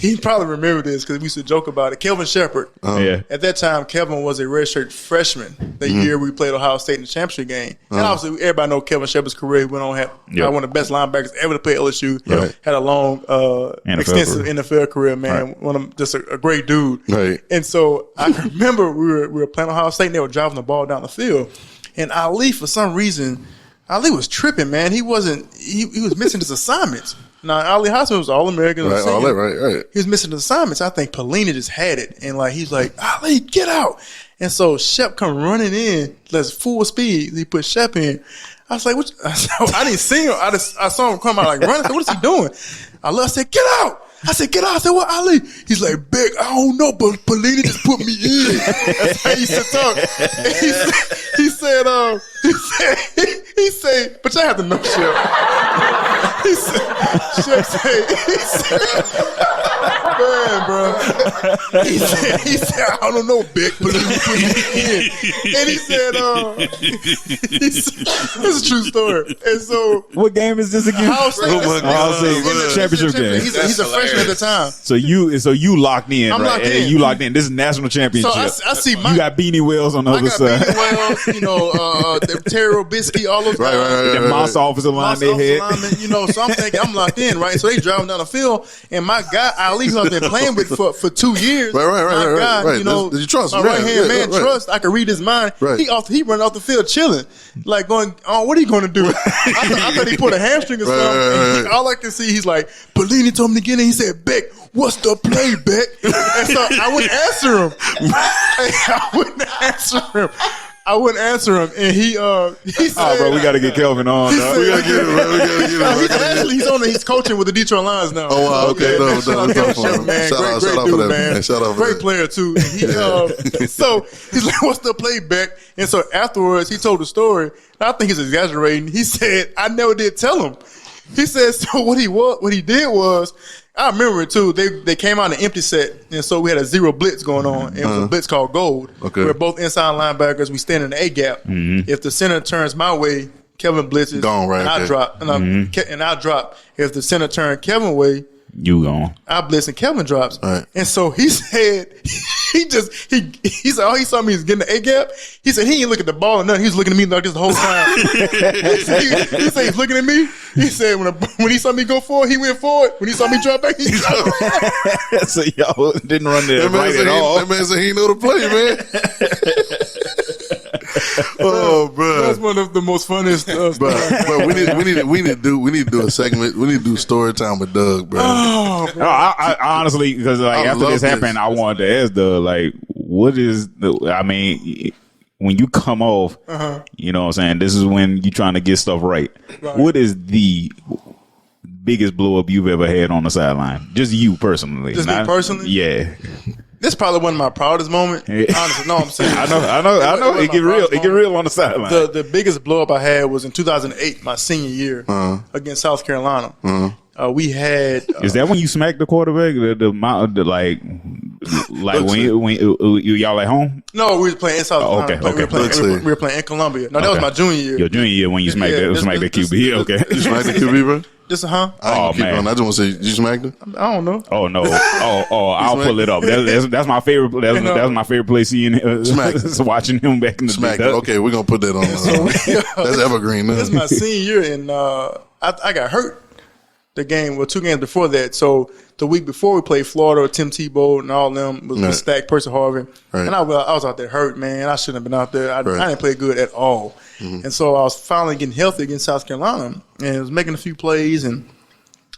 Speaker 1: he probably remembered this because we used to joke about it. Kelvin Shepard. At that time, Kelvin was a redshirt freshman the year we played Ohio State in the championship game. And obviously, everybody know Kelvin Shepard's career. He went on to have one of the best linebackers ever to play LSU. Had a long, extensive NFL career, man. Just a great dude.
Speaker 2: Right.
Speaker 1: And so I remember we were playing Ohio State and they were driving the ball down the field. And Ali, for some reason, Ali was tripping, man. He was missing his assignments. Now, Ali Hosman was All-American.
Speaker 2: Right, all that, right.
Speaker 1: He was missing the assignments. I think Pelini just had it. And, he's like, Ali, get out. And so Shep come running in. That's full speed. He put Shep in. I was like, I didn't see him. I saw him come out, running. I said, what is he doing? I said, get out. I said, get out. I said, what, Ali? He's like, Beck, I don't know, but Pelini just put me in. That's how he used to talk. And he said, but y'all have to know Shep. He said, man, bro. He said, I don't know, Beck, Pelini put me in. And he said, this is a true story. And so,
Speaker 3: what game is this again?
Speaker 1: Ohio State
Speaker 3: championship game.
Speaker 1: He's a freshman at the time.
Speaker 3: So you locked in,
Speaker 1: I'm
Speaker 3: right?
Speaker 1: locked in.
Speaker 3: You locked in. This is national championship.
Speaker 1: So I see
Speaker 3: you got Beanie Wells on the other side.
Speaker 1: Beanie Wells, Terry Robisky, all those guys.
Speaker 3: That monster offensive line they had.
Speaker 1: So I'm thinking I'm locked in, right? So they driving down the field, and my guy Ali, who I've been playing with for 2 years,
Speaker 2: right. Did you trust
Speaker 1: my right hand man? Trust. I can read his mind.
Speaker 2: Right.
Speaker 1: He running off the field chilling, like going, oh, what are you going to do? I thought he put a hamstring or something. All I can see, he's like, Pelini told me to get in. He said, Beck, what's the play, Beck? And so I wouldn't answer him. And he said,
Speaker 3: bro, we got to get Kelvin on.
Speaker 2: We got to get him, man.
Speaker 1: He's coaching with the Detroit Lions now.
Speaker 2: Oh, wow, okay. No,
Speaker 1: man. Great dude, man.
Speaker 2: Shout out for
Speaker 1: great
Speaker 2: that.
Speaker 1: player, too. And so he's like, what's the play, Beck? And so afterwards, he told the story. I think he's exaggerating. He said, I never did tell him. He said, so what he did was, I remember it too. They came out in an empty set, and so we had a zero blitz going on. It was a blitz called Gold.
Speaker 2: Okay.
Speaker 1: We're both inside linebackers. We stand in the A gap. If the center turns my way, Kevin blitzes.
Speaker 2: Gone, right,
Speaker 1: And I
Speaker 2: okay.
Speaker 1: drop. And I drop. If the center turn Kevin way,
Speaker 3: You gone.
Speaker 1: I blitz and Kevin drops.
Speaker 2: Right.
Speaker 1: And so he said, he said, oh, he saw me was getting the A gap. He said he ain't look at the ball or nothing. He was looking at me like this the whole time. he said he's looking at me. He said when he saw me go forward, he went forward. When he saw me drop back, he dropped back.
Speaker 3: So y'all didn't run the right at all.
Speaker 2: That man said he know the play, man. Oh, bro.
Speaker 1: That's one of the most funniest stuff.
Speaker 2: But we need to do a segment. We need to do story time with Doug, bro.
Speaker 1: Oh,
Speaker 3: No, I honestly, because like
Speaker 2: I
Speaker 3: after
Speaker 2: love
Speaker 3: this happened,
Speaker 2: this.
Speaker 3: I wanted to ask Doug, like, what is the? I mean, when you come off, you know what I'm saying. This is when you trying to get stuff right. What is the biggest blow up you've ever had on the sideline? Just you personally.
Speaker 1: Just me personally?
Speaker 3: Yeah.
Speaker 1: this is probably one of my proudest moments. Honestly, no, I'm saying.
Speaker 3: I know. It get real. It get real on the sideline.
Speaker 1: The biggest blow up I had was in 2008, my senior year, against South Carolina. We had
Speaker 3: Is that when you smacked the quarterback? Like when y'all at home?
Speaker 1: no, we were playing in South Carolina.
Speaker 3: Okay.
Speaker 1: We were playing in Columbia. No, that was my junior year.
Speaker 3: Your junior year when you smacked
Speaker 1: Yeah,
Speaker 3: smacked the QB. Okay.
Speaker 2: You smacked the QB, bro?
Speaker 1: Just
Speaker 2: I ain't keep on. I just want to say, you smacked him?
Speaker 1: I don't know.
Speaker 3: Oh no! I'll pull it up. That's my favorite. That's my favorite place seeing watching him back in the
Speaker 2: Smacked
Speaker 3: day.
Speaker 2: it. Okay, we're gonna put that on. That's evergreen.
Speaker 1: This is my senior year, and I got hurt the game. Well, 2 games before that. So the week before we played Florida, Tim Tebow and all them was stacked. Percy Harvin, and I was out there hurt, man. I shouldn't have been out there. I didn't play good at all. And so I was finally getting healthy against South Carolina, and I was making a few plays, and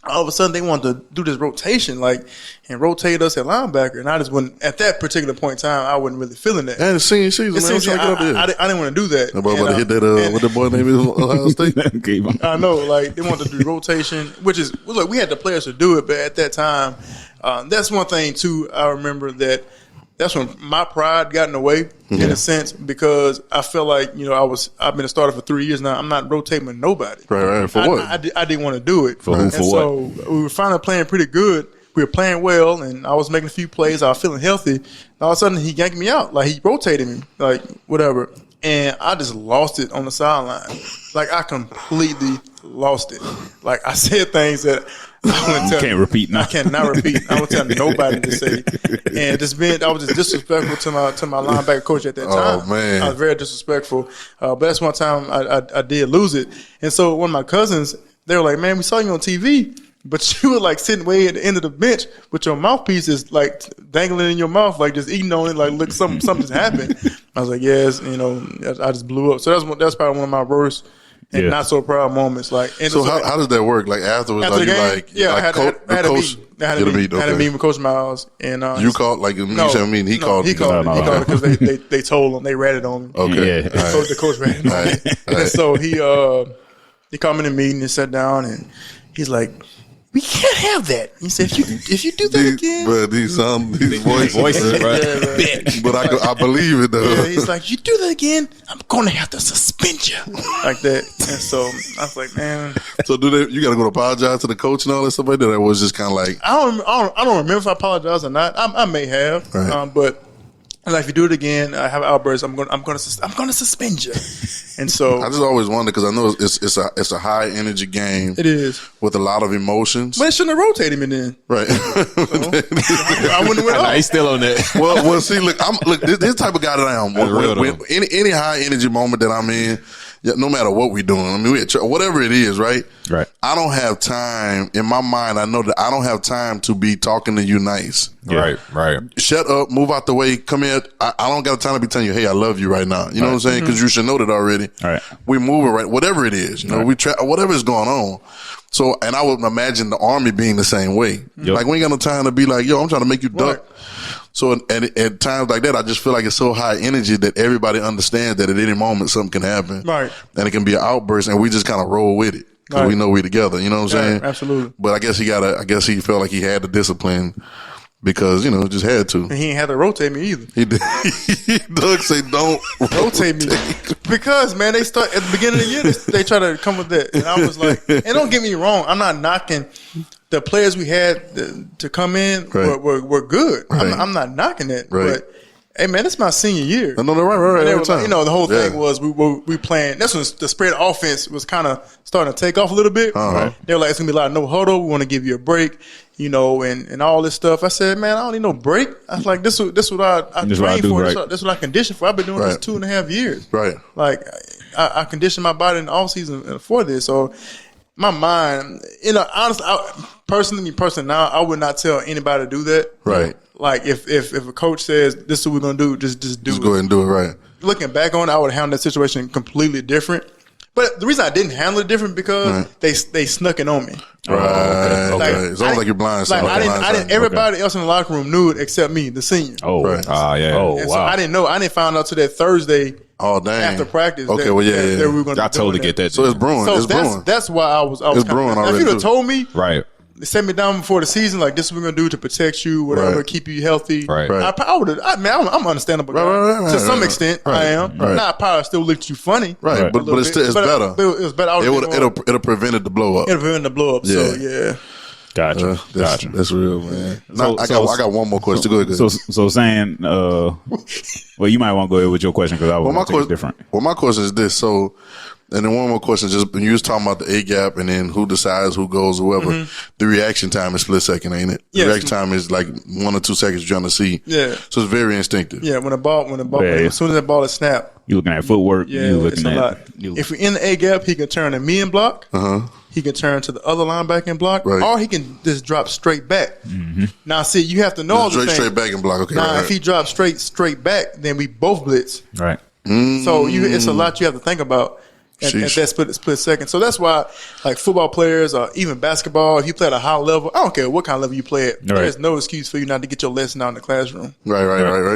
Speaker 1: all of a sudden they wanted to do this rotation, and rotate us at linebacker. And I just wasn't, at that particular point in time, I wasn't really feeling that.
Speaker 2: And the senior season, man. I'm trying to get up there.
Speaker 1: I didn't want to do that.
Speaker 2: I'm about to hit that, what the boy name is, Ohio State?
Speaker 1: I know, they wanted to do rotation, which is, look, we had the players to do it, but at that time, that's one thing, too, I remember that's when my pride got in the way, in a sense, because I felt like, I've been a starter for 3 years now. I'm not rotating with nobody.
Speaker 2: Right. For what?
Speaker 1: I didn't want to do it.
Speaker 3: For who?
Speaker 1: And
Speaker 3: For
Speaker 1: so
Speaker 3: what?
Speaker 1: we were finally playing pretty good. We were playing well, and I was making a few plays. I was feeling healthy. And all of a sudden, he yanked me out. He rotated me, whatever. And I just lost it on the sideline. I completely lost it. I said things that I wouldn't tell.
Speaker 3: Can't repeat now.
Speaker 1: I cannot repeat. I would tell nobody to say. And I was just disrespectful to my linebacker coach at that time.
Speaker 2: Oh, man.
Speaker 1: I was very disrespectful. But that's one time I did lose it. And so one of my cousins, they were like, man, we saw you on TV, but you were sitting way at the end of the bench with your mouthpiece is dangling in your mouth, just eating on it, look, something's happened. I was like, yes, I just blew up. So that's probably one of my worst and not so proud moments.
Speaker 2: So how does that work? Afterwards,
Speaker 1: after the game,
Speaker 2: I had a
Speaker 1: meeting with Coach Miles, and
Speaker 2: you called you said me, and he called.
Speaker 1: He called because they told him, they ratted on me.
Speaker 2: Okay,
Speaker 3: Yeah.
Speaker 1: The coach ratted on me, and so he called me in the meeting and sat down, and he's like, we can't have that. He said, if you do that again.
Speaker 2: But these voices,
Speaker 4: bro.
Speaker 2: But I believe it, though.
Speaker 1: Yeah, he's like, you do that again, I'm going to have to suspend you. Like that. And so I was like, man.
Speaker 2: So you got to go to apologize to the coach and all that stuff like that? That was just kind of
Speaker 1: I don't remember if I apologized or not. I may have.
Speaker 2: Right.
Speaker 1: But if you do it again, I have outbursts, I'm going to suspend you. And so
Speaker 2: I just always wonder because I know it's a high energy game.
Speaker 1: it is.
Speaker 2: With a lot of emotions.
Speaker 1: But it shouldn't have rotated me then.
Speaker 2: Right.
Speaker 1: I wouldn't have went off.
Speaker 4: He's still on that.
Speaker 2: well, see, look, this type of guy that I am. When
Speaker 4: real,
Speaker 2: any high energy moment that I'm in, no matter what we're doing, I mean, whatever it is, right?
Speaker 3: Right.
Speaker 2: I don't have time. In my mind, I know that I don't have time to be talking to you nice.
Speaker 3: Yeah.
Speaker 4: Right.
Speaker 2: Shut up, move out the way, come here. I don't got time to be telling you, hey, I love you right now. You know what I'm saying? Because you should know that already.
Speaker 3: All right.
Speaker 2: We moving right, whatever it is. We try, whatever is going on. So, and I would imagine the Army being the same way.
Speaker 3: Yep.
Speaker 2: We ain't got no time to be like, yo, I'm trying to make you duck.
Speaker 1: Right.
Speaker 2: So at times like that, I just feel like it's so high energy that everybody understands that at any moment something can happen.
Speaker 1: Right.
Speaker 2: And it can be an outburst, and we just kind of roll with it because we know we together. You know what I'm saying?
Speaker 1: Absolutely.
Speaker 2: But I guess he felt like he had the discipline because just had to.
Speaker 1: And he ain't had to rotate me either.
Speaker 2: He did. Doug say don't
Speaker 1: Rotate me because man, they start at the beginning of the year. They try to come with that, and I was like, and don't get me wrong, I'm not knocking the players we had to come in were good.
Speaker 2: Right.
Speaker 1: I'm not knocking it,
Speaker 2: Right.
Speaker 1: but hey man, it's my senior year.
Speaker 2: No, right.
Speaker 1: And
Speaker 2: Every time.
Speaker 1: the whole thing was we playing. That's when the spread offense was kind of starting to take off a little bit.
Speaker 2: Uh-huh.
Speaker 1: They were like, it's gonna be a lot of no huddle. We want to give you a break, and all this stuff. I said, man, I don't need no break. I was like, this what I train for.
Speaker 3: Right.
Speaker 1: This what I condition for. I've been doing this 2.5 years.
Speaker 2: Right.
Speaker 1: Like I conditioned my body in the off season for this. So my mind, honestly, personally now, I would not tell anybody to do that.
Speaker 2: Right.
Speaker 1: Like if a coach says this is what we're gonna do, just do it.
Speaker 2: Just go ahead and do it. Right.
Speaker 1: Looking back on it, I would have handled that situation completely different. But the reason I didn't handle it different because they snuck it on me.
Speaker 2: Right.
Speaker 1: Like,
Speaker 2: Okay. It's almost like you're blindsided.
Speaker 1: I didn't. Everybody else in the locker room knew it except me, the senior.
Speaker 3: Oh,
Speaker 2: Right.
Speaker 4: Yeah.
Speaker 3: Oh,
Speaker 1: And
Speaker 3: wow.
Speaker 1: so I didn't know. I didn't find out till that Thursday
Speaker 2: Oh, dang.
Speaker 1: after practice.
Speaker 2: Okay.
Speaker 1: that,
Speaker 2: Well, yeah.
Speaker 1: that we were gonna
Speaker 4: I
Speaker 1: be doing
Speaker 4: totally get that.
Speaker 2: So it's brewing.
Speaker 1: So
Speaker 2: it's brewing.
Speaker 1: that's why I was.
Speaker 2: It's brewing
Speaker 1: now, if
Speaker 2: already,
Speaker 1: you'd have
Speaker 2: too.
Speaker 1: told me,
Speaker 4: Right.
Speaker 1: they set me down before the season, like this is what we're gonna do to protect you, whatever,
Speaker 2: Right.
Speaker 1: keep you healthy.
Speaker 4: Right.
Speaker 1: I would have. I'm understandable. guy.
Speaker 2: Right,
Speaker 1: to some
Speaker 2: right,
Speaker 1: extent,
Speaker 2: right.
Speaker 1: I am.
Speaker 2: Right.
Speaker 1: Now I probably still looked at you funny.
Speaker 2: Right.
Speaker 3: Right.
Speaker 2: But it's still, it's better.
Speaker 1: But it was better. I
Speaker 2: It
Speaker 1: would've
Speaker 2: would.
Speaker 1: been
Speaker 2: It'll prevented the blow up.
Speaker 1: it'll prevent the blow up. So yeah.
Speaker 3: Gotcha.
Speaker 2: That's real, man.
Speaker 3: So-
Speaker 2: I got one more question. Go ahead.
Speaker 3: So saying, well, you might want to go ahead with your question because I was going to take it different.
Speaker 2: Well, my question is this. So, and then one more question. Just when you was talking about the A gap and then who decides who goes, whoever. The reaction time is split second, ain't it?
Speaker 1: Yes.
Speaker 2: The reaction time is like 1 or 2 seconds you're trying to see.
Speaker 1: Yeah.
Speaker 2: So it's very instinctive.
Speaker 1: Yeah, when the ball,
Speaker 3: Yeah.
Speaker 1: as soon as that ball is snapped,
Speaker 3: You looking at footwork.
Speaker 1: yeah,
Speaker 3: You
Speaker 1: it's
Speaker 3: looking
Speaker 1: a lot.
Speaker 3: at. You,
Speaker 1: If we're in the A gap, he can turn to me and block.
Speaker 2: Uh-huh.
Speaker 1: He can turn to the other linebacker and block,
Speaker 2: Right.
Speaker 1: or he can just drop straight back. Now, see, you have to know all the things.
Speaker 2: Straight back and block. Okay.
Speaker 1: Now,
Speaker 2: right.
Speaker 1: if he drops straight back, then we both blitz.
Speaker 3: right.
Speaker 1: So it's a lot you have to think about at that split second. So that's why, like football players or even basketball, if you play at a high level, I don't care what kind of level you play at.
Speaker 3: Right.
Speaker 1: There's no excuse for you not to get your lesson out in the classroom.
Speaker 2: Right.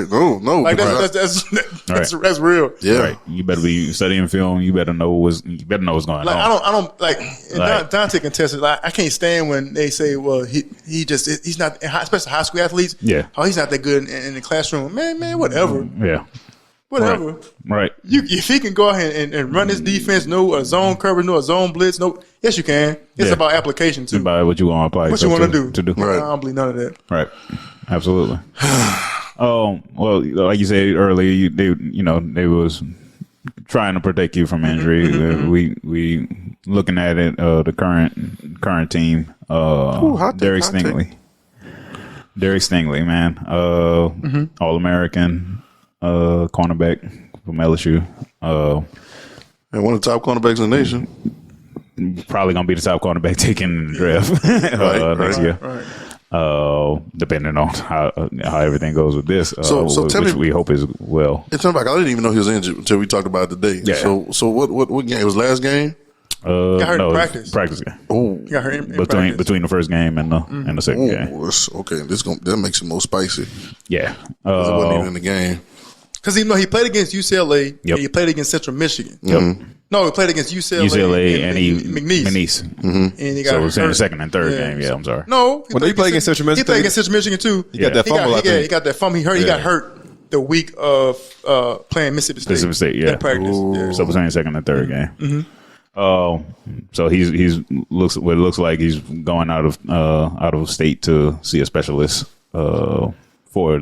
Speaker 2: No.
Speaker 1: Like
Speaker 2: right.
Speaker 1: that's real.
Speaker 2: Yeah.
Speaker 3: Right. You better be studying film. You better know what's going
Speaker 1: Like
Speaker 3: on.
Speaker 1: I don't like
Speaker 3: Like-
Speaker 1: Dante can test it. Like I can't stand when they say, "Well, he's not," especially high school athletes.
Speaker 3: Yeah.
Speaker 1: Oh, he's not that good in the classroom. Man, whatever,
Speaker 3: Yeah.
Speaker 1: whatever.
Speaker 3: Right.
Speaker 1: If he can go ahead and run his defense, no a zone coverage, no a zone blitz, no. Yes, you can. It's
Speaker 3: Yeah.
Speaker 1: about application too.
Speaker 3: About what you want to apply.
Speaker 1: What you want to
Speaker 3: to do.
Speaker 1: I don't believe none of that.
Speaker 3: Right. Absolutely. Well, like you said earlier, they was trying to protect you from injury. We looking at it. The current team. Derek Stingley, man. All American, cornerback from LSU.
Speaker 2: And one of the top cornerbacks in the nation.
Speaker 3: Probably gonna be the top cornerback taken in the draft next year.
Speaker 1: Right.
Speaker 3: Depending on how everything goes with this,
Speaker 2: So tell
Speaker 3: which
Speaker 2: me-
Speaker 3: we hope is well.
Speaker 2: It's back. I didn't even know he was injured until we talked about it today.
Speaker 3: Yeah.
Speaker 2: So what game? It was last game?
Speaker 1: Got hurt in practice.
Speaker 3: Practice game.
Speaker 2: Oh.
Speaker 1: He got hurt in practice.
Speaker 3: Between the first game and the second game.
Speaker 2: Okay. That makes it more spicy.
Speaker 3: Yeah.
Speaker 2: 'Cause it wasn't even in the game.
Speaker 1: Because even though he played against UCLA,
Speaker 3: Yep.
Speaker 1: and he played against Central Michigan.
Speaker 3: Yep.
Speaker 1: No, he played against UCLA,
Speaker 3: UCLA and
Speaker 1: McNeese. And he got
Speaker 3: So it's in the
Speaker 1: hurt.
Speaker 3: second and third game. Yeah, I'm sorry.
Speaker 1: No,
Speaker 4: Well, he played against Central Michigan.
Speaker 1: He played against Central Michigan too.
Speaker 4: He got that fumble, I think.
Speaker 1: He got that fumble. He hurt. He got hurt the week of playing Mississippi State.
Speaker 3: Mississippi State, yeah.
Speaker 1: In practice. Yeah.
Speaker 3: So between the second and third game. So he's looks like he's going out of state to see a specialist for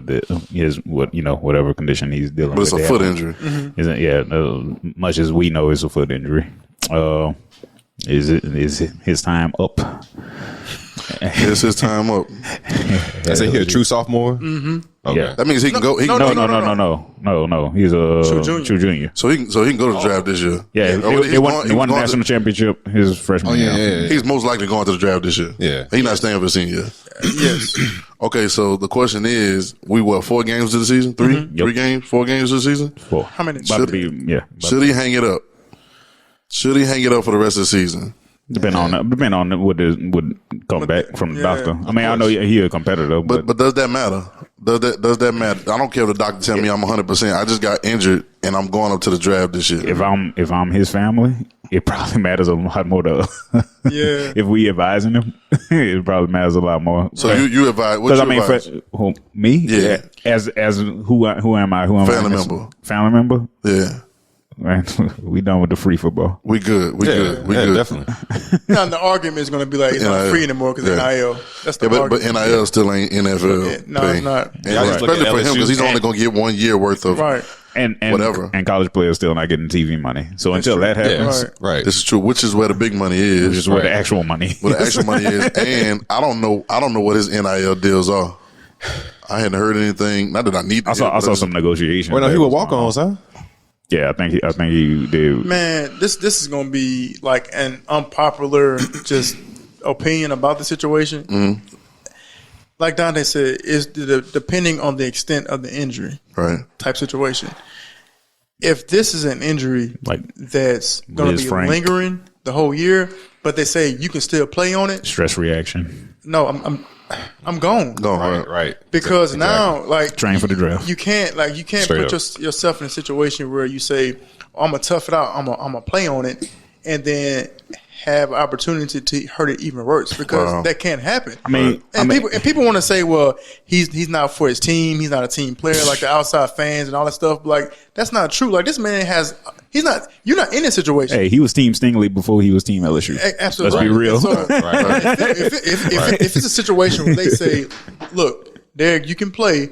Speaker 3: whatever condition he's dealing
Speaker 2: But
Speaker 3: with.
Speaker 2: it's a foot injury.
Speaker 3: Much as we know, it's a foot injury. Is his time up?
Speaker 2: It's his time up.
Speaker 4: I say he a true sophomore. Okay.
Speaker 3: Yeah.
Speaker 2: That means he can go. He can
Speaker 3: No.
Speaker 2: go.
Speaker 3: He's a
Speaker 1: junior.
Speaker 3: true junior.
Speaker 2: So he can go to the draft this year.
Speaker 3: Yeah, they won the national championship his freshman year.
Speaker 4: Yeah.
Speaker 2: He's most likely going to the draft this year.
Speaker 4: Yeah.
Speaker 2: He's not staying for the senior year.
Speaker 1: Yes.
Speaker 2: Okay, so the question is, we 4 games to the season? 3?
Speaker 3: Yep.
Speaker 2: 3 games? 4 games to the season?
Speaker 3: Well,
Speaker 1: How many?
Speaker 3: About to be, yeah.
Speaker 2: Should he hang it up? Should he hang it up for the rest of the season?
Speaker 3: Depend on what would come back from the doctor. I mean, I know he's a competitor,
Speaker 2: But does that matter? Does that matter? I don't care if the doctor tell me I'm 100%. I just got injured and I'm going up to the draft this year.
Speaker 3: If I'm his family, it probably matters a lot more to
Speaker 1: Yeah.
Speaker 3: if we advising him, it probably matters a lot more.
Speaker 2: So you advise? What you advise?
Speaker 3: Me?
Speaker 2: Yeah.
Speaker 3: As who am I? Who am
Speaker 2: Family
Speaker 3: I?
Speaker 2: member.
Speaker 3: Family member?
Speaker 2: Yeah.
Speaker 3: Man, we done with the free football.
Speaker 2: We good. We good.
Speaker 4: Definitely.
Speaker 1: Now the argument is going to be like it's not free anymore because NIL. That's the
Speaker 2: but
Speaker 1: argument.
Speaker 2: NIL still ain't NFL.
Speaker 1: Yeah, no, it's not.
Speaker 2: And
Speaker 4: Y'all just look
Speaker 2: especially
Speaker 4: at
Speaker 2: for him because he's
Speaker 4: LSU.
Speaker 2: only going to get 1 year worth of
Speaker 1: Right.
Speaker 3: And
Speaker 2: whatever.
Speaker 3: And college players still not getting TV money. So until that happens,
Speaker 4: Right.
Speaker 2: This is true, which is where the big money is.
Speaker 3: which is where the actual money.
Speaker 2: Where the actual money is. And I don't know what his NIL deals are. I hadn't heard anything. Not that I need.
Speaker 3: I saw some negotiation.
Speaker 4: Well, no, he would walk ons, huh?
Speaker 3: Yeah, I think he did.
Speaker 1: Man, this is going to be like an unpopular just opinion about the situation.
Speaker 2: Mm-hmm.
Speaker 1: Like Dante said, is depending on the extent of the injury,
Speaker 2: Right.
Speaker 1: type situation. If this is an injury
Speaker 3: Like
Speaker 1: that's going to
Speaker 3: Liz
Speaker 1: be
Speaker 3: Frank.
Speaker 1: lingering the whole year, but they say you can still play on it,
Speaker 3: Stress reaction.
Speaker 1: no, I'm gone.
Speaker 4: Right.
Speaker 1: Because now, like,
Speaker 3: Train for the draft.
Speaker 1: you can't
Speaker 4: Straight
Speaker 1: put
Speaker 4: up.
Speaker 1: yourself in a situation where you say, oh, "I'm gonna tough it out. I'm gonna play on it," and then have opportunity to hurt it even worse because that can't happen.
Speaker 3: I mean,
Speaker 1: people want to say, "Well, he's not for his team. He's not a team player," like the outside fans and all that stuff. But like that's not true. Like this man he's not. You're not in this situation.
Speaker 3: hey, he was Team Stingley before he was Team LSU.
Speaker 1: Absolutely.
Speaker 3: Let's be real.
Speaker 1: So,
Speaker 4: Right.
Speaker 1: if it's a situation where they say, "Look, Derek, you can play,